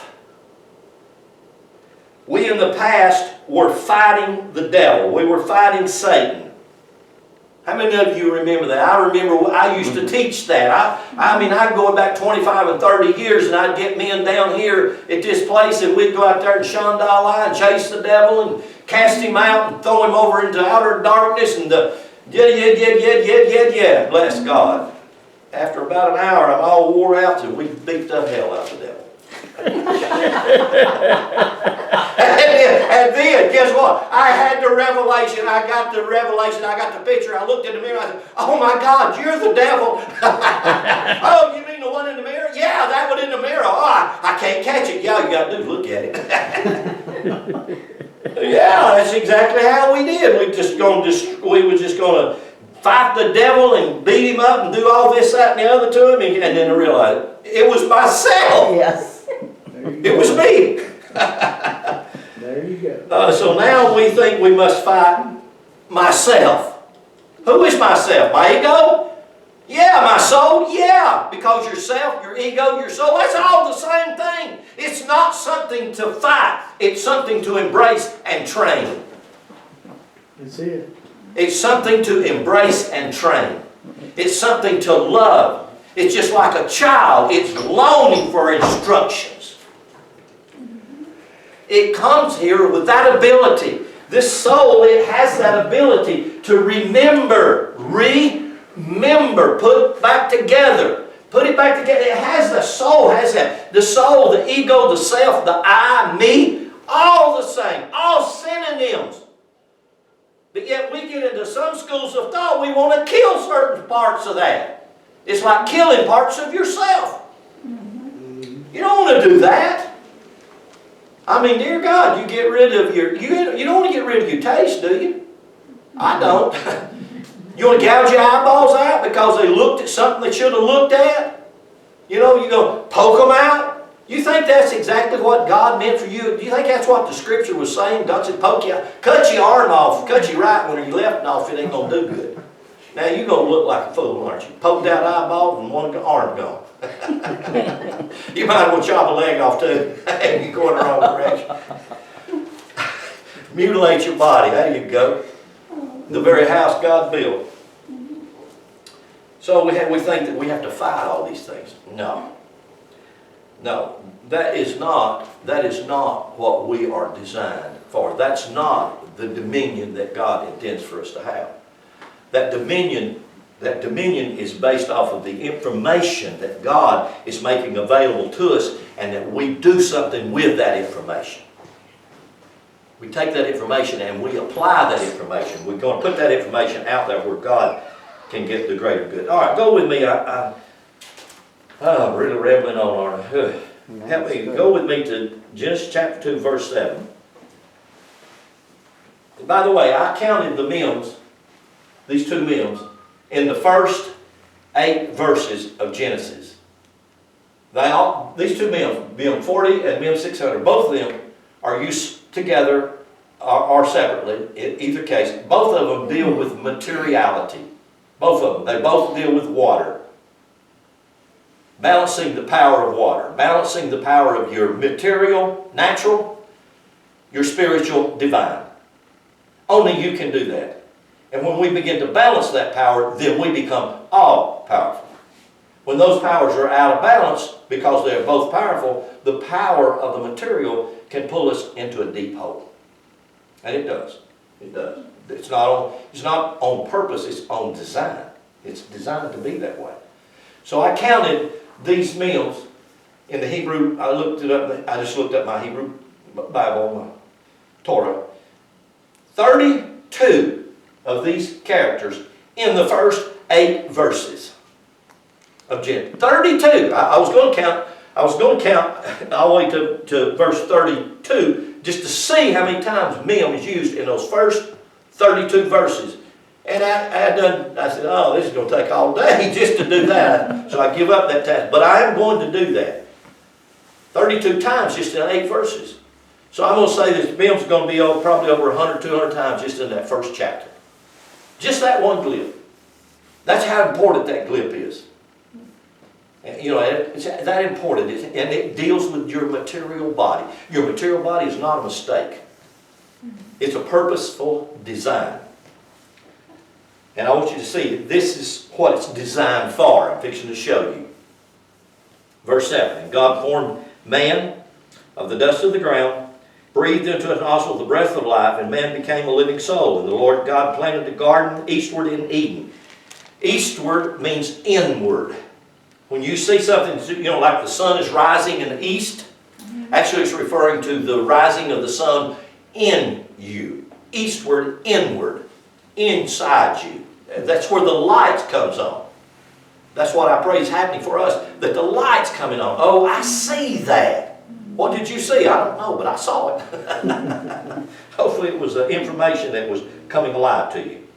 We in the past were fighting the devil. We were fighting Satan. How many of you remember that? I remember I used to teach that. I'd go back 25 and 30 years, and I'd get men down here at this place, and we'd go out there and Shandala and chase the devil and cast him out and throw him over into outer darkness and yeah, bless God. After about an hour, I'm all wore out, so we beat the hell out of the devil. And then, guess what? I had the revelation. I got the picture. I looked in the mirror. I said, oh my God, you're the devil. Oh, you mean the one in the mirror? Yeah, that one in the mirror. Oh, I can't catch it. Yeah, you got to do is look at it. Yeah, that's exactly how we did. We were just going to fight the devil and beat him up and do all this, that, and the other to him, and then I realized it was myself. Yes. It was me. There you go. So now we think we must fight myself. Who is myself? My ego? Yeah. My soul? Yeah. Because yourself, your ego, your soul, that's all the same thing. It's not something to fight. It's something to embrace and train. That's it. It's something to embrace and train. It's something to love. It's just like a child. It's longing for instructions. It comes here with that ability. This soul, it has that ability to remember, remember, put back together. Put it back together. It has, the soul has that. The soul, the ego, the self, the I, me, all the same. All synonyms. But yet we get into some schools of thought, we want to kill certain parts of that. It's like killing parts of yourself. You don't want to do that. I mean, dear God, you get rid of your, you don't want to get rid of your taste, do you? I don't. You want to gouge your eyeballs out because they looked at something they should have looked at? You know, you're going to poke them out? You think that's exactly what God meant for you? Do you think that's what the Scripture was saying? God said, poke you out. Cut your arm off. Cut your right one or your left off. It ain't going to do good. Now, you're going to look like a fool, aren't you? Poked out eyeballs and one arm gone. You might as well chop a leg off too. You're going the wrong direction. Mutilate your body. There you go. The very house God built. So we think that we have to fight all these things. No. No. That is not what we are designed for. That's not the dominion that God intends for us to have. That dominion is based off of the information that God is making available to us, and that we do something with that information. We take that information and we apply that information. We're going to put that information out there where God can get the greater good. All right, go with me. I'm really rambling on, aren't I? Help me. Go with me to Genesis chapter 2, verse 7. By the way, I counted the mems, these two mems, in the first 8 verses of Genesis. These two mems, mem 40 and mem 600, both of them are used together or separately, in either case. Both of them deal with materiality. Both of them. They both deal with water. Balancing the power of water. Balancing the power of your material, natural, your spiritual, divine. Only you can do that. And when we begin to balance that power, then we become all powerful. When those powers are out of balance, because they're both powerful, the power of the material can pull us into a deep hole. And it does. It does. It's not on purpose, it's on design. It's designed to be that way. So I counted these meals in the Hebrew. I just looked up my Hebrew Bible, my Torah. 32 of these characters in the first 8 verses of Genesis. 32. I was going to count all the way to verse 32 just to see how many times mem is used in those first 32 verses. And I said, oh, this is going to take all day just to do that. So I give up that task. But I am going to do that. 32 times just in 8 verses. So I'm going to say this mem is going to be probably over 100, 200 times just in that first chapter. Just that one glip. That's how important that glip is. You know, it's that important. And it deals with your material body. Your material body is not a mistake. It's a purposeful design. And I want you to see this is what it's designed for. I'm fixing to show you. Verse 7. And God formed man of the dust of the ground, breathed into his nostrils the breath of life, and man became a living soul. And the Lord God planted the garden eastward in Eden. Eastward means inward. When you see something, you know, like the sun is rising in the east, actually it's referring to the rising of the sun in you. Eastward, inward, inside you. That's where the light comes on. That's what I pray is happening for us, that the light's coming on. Oh, I see that. What did you see? I don't know, but I saw it. Hopefully it was information that was coming alive to you.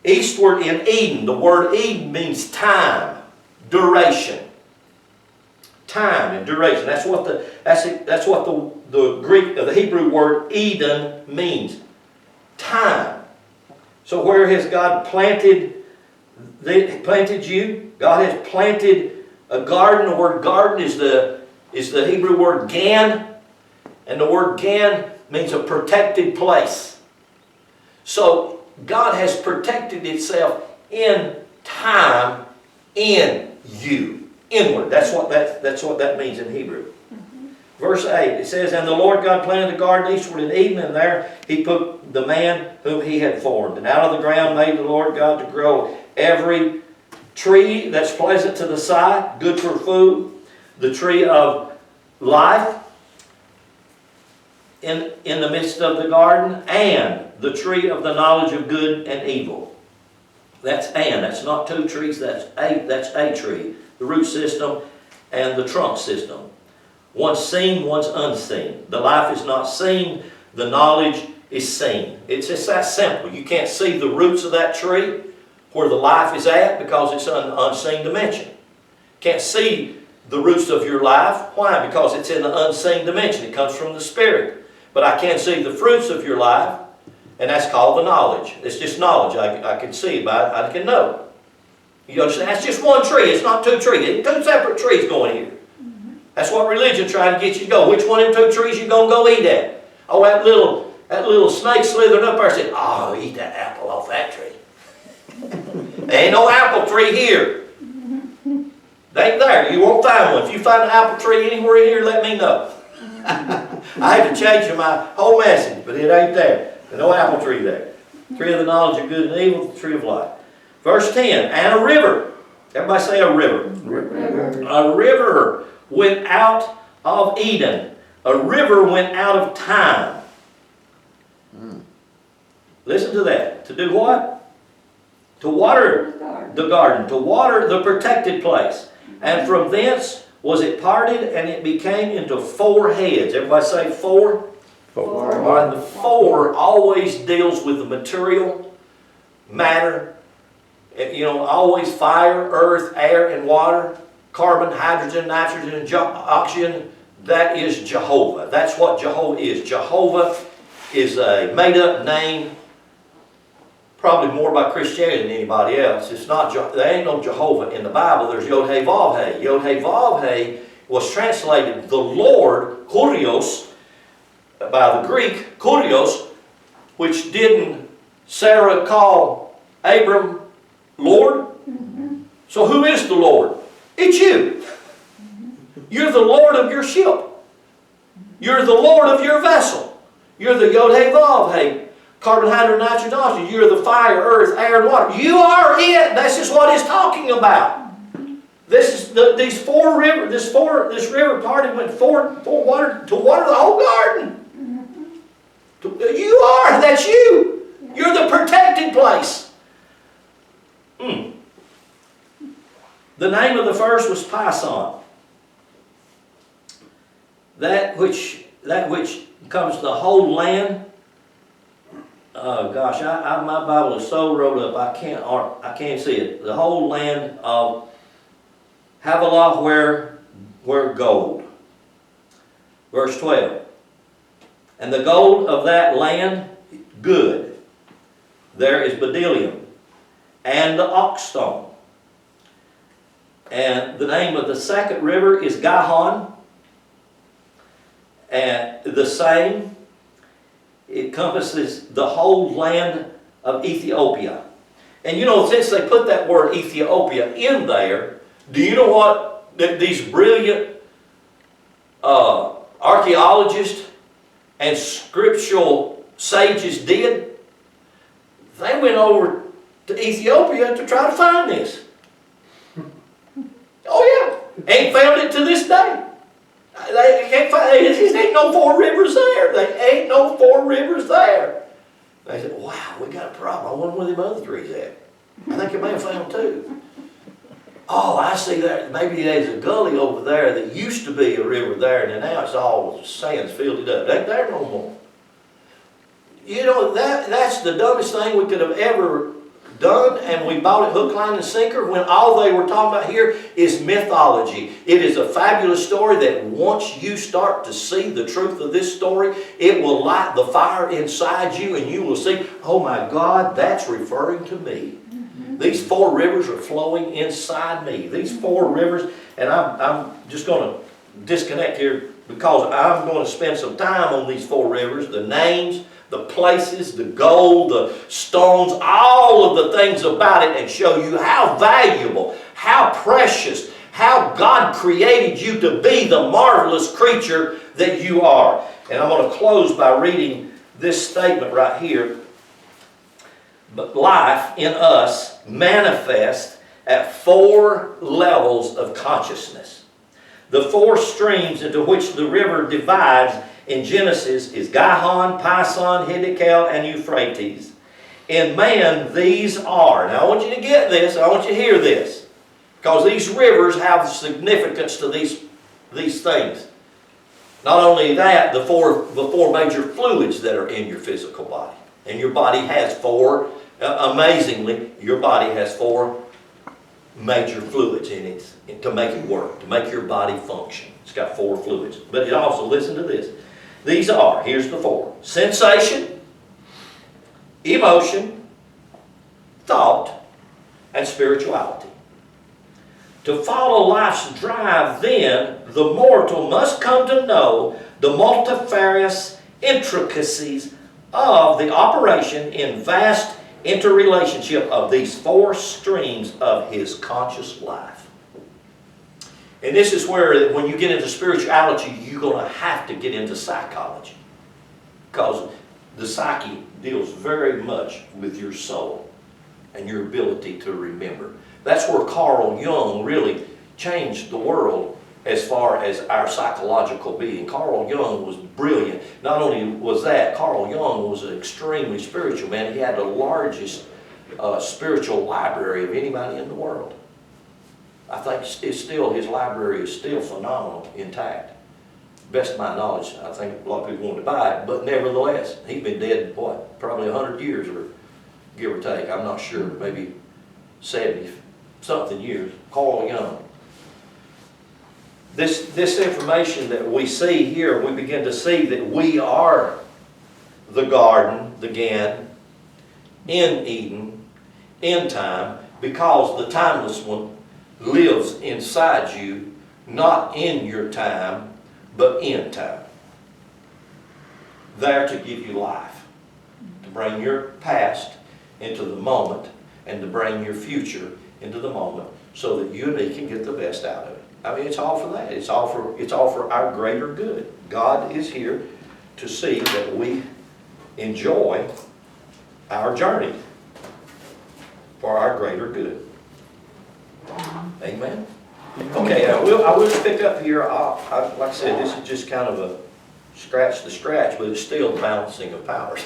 Eastward in Eden. The word Eden means time, duration. Time and duration. That's what the Greek, the Hebrew word Eden means. Time. So where has God planted you? God has planted a garden. The word garden is the Hebrew word gan. And the word gan means a protected place. So God has protected itself in time in you. Inward. That's what that means in Hebrew. Verse 8, it says, "And the Lord God planted a garden eastward in Eden, and there He put the man whom He had formed. And out of the ground made the Lord God to grow every tree that's pleasant to the sight, good for food, the tree of life in the midst of the garden, and the tree of the knowledge of good and evil." That's and. That's not two trees, that's a tree. The root system and the trunk system. One's seen, one's unseen. The life is not seen, the knowledge is seen. It's just that simple. You can't see the roots of that tree where the life is at because it's an unseen dimension. Can't see the roots of your life. Why? Because it's in the unseen dimension. It comes from the Spirit. But I can see the fruits of your life, and that's called the knowledge. It's just knowledge. I can see it, I can know. You understand? That's just one tree. It's not two trees. It's two separate trees going here. That's what religion trying to get you to go. Which one of them two trees you going to go eat at? Oh, that little snake slithered up there and said, "Oh, eat that apple off that tree." There ain't no apple tree here. They ain't there. You won't find one. If you find an apple tree anywhere in here, let me know. I had to change my whole message, but it ain't there. There's no apple tree there. Tree of the knowledge of good and evil, the tree of life. Verse 10, "And a river." Everybody say a river. River. A river went out of Eden. A river went out of time. Listen to that. To do what? To water the garden. To water the protected place. "And from thence was it parted, and it became into four heads." Everybody say four. All right, the four always deals with the material, matter. You know, always fire, earth, air, and water. Carbon, hydrogen, nitrogen, and oxygen. That is Jehovah. That's what Jehovah is. Jehovah is a made-up name, probably more by Christianity than anybody else. It's not. There ain't no Jehovah in the Bible. There's Yod-Heh-Vav-Heh. Yod-Heh-Vav-Heh was translated the Lord, Kurios, by the Greek, Kurios, which didn't Sarah call Abram Lord? So who is the Lord? It's you. You're the Lord of your ship. You're the Lord of your vessel. You're the Yod-Heh-Vav-Heh. Carbon, hydrogen, nitrogen, oxygen. You're the fire, earth, air, and water. You are it. That's just what it's talking about. This is these four rivers. This river parted went four water to water the whole garden. You are. That's you. You're the protected place. The name of the first was Pison. That which comes the whole land. Oh gosh, my Bible is so rolled up I can't see it. The whole land of Havilah where gold. Verse 12. "And the gold of that land good. There is bdellium and the oxstone." And the name of the second river is Gihon. And the same, it encompasses the whole land of Ethiopia. And you know, since they put that word Ethiopia in there, do you know what these brilliant archaeologists and scriptural sages did? They went over to Ethiopia to try to find this. Oh yeah, ain't found it to this day. They can't find it. There ain't no four rivers there. There ain't no four rivers there. They said, "Wow, we got a problem. I wonder where them other three's at. I think it may have found two." Oh, I see that. Maybe there's a gully over there that used to be a river there, and now it's all sand's filled it up. It ain't there no more. You know, that's the dumbest thing we could have ever done and we bought it hook, line, and sinker when all they were talking about here is mythology. It is a fabulous story that once you start to see the truth of this story, it will light the fire inside you and you will see, oh my God, that's referring to me. These 4 rivers are flowing inside me. These 4 rivers, and I'm just going to disconnect here because I'm going to spend some time on these 4 rivers, the names, the places, the gold, the stones, all of the things about it, and show you how valuable, how precious, how God created you to be the marvelous creature that you are. And I'm going to close by reading this statement right here. But life in us manifests at 4 levels of consciousness. The 4 streams into which the river divides in Genesis is Gihon, Pison, Hiddekel, and Euphrates. In man, these are. Now I want you to get this, I want you to hear this. Because these rivers have significance to these things. Not only that, the four major fluids that are in your physical body. And your body has 4. Amazingly, your body has 4 major fluids in it to make it work, to make your body function. It's got 4 fluids. But it also, listen to this. These are, here's the 4. Sensation, emotion, thought, and spirituality. To follow life's drive, then, the mortal must come to know the multifarious intricacies of the operation in vast interrelationship of these 4 streams of his conscious life. And this is where, when you get into spirituality, you're going to have to get into psychology. Because the psyche deals very much with your soul and your ability to remember. That's where Carl Jung really changed the world as far as our psychological being. Carl Jung was brilliant. Not only was that, Carl Jung was an extremely spiritual man. He had the largest spiritual library of anybody in the world. I think his library is still phenomenal, intact. Best of my knowledge, I think a lot of people want to buy it, but nevertheless, he's been dead, what, probably 100 years, or give or take, I'm not sure, maybe 70-something years. Carl Jung. This information that we see here, we begin to see that we are the garden, the Gan, in Eden, in time, because the timeless one lives inside you, not in your time, but in time. There to give you life, to bring your past into the moment, and to bring your future into the moment, so that you and me can get the best out of it. I mean, it's all for that. It's all for our greater good. God is here to see that we enjoy our journey for our greater good. Amen? Okay, I will pick up here. Like I said, this is just kind of a scratch the scratch, but it's still balancing of powers.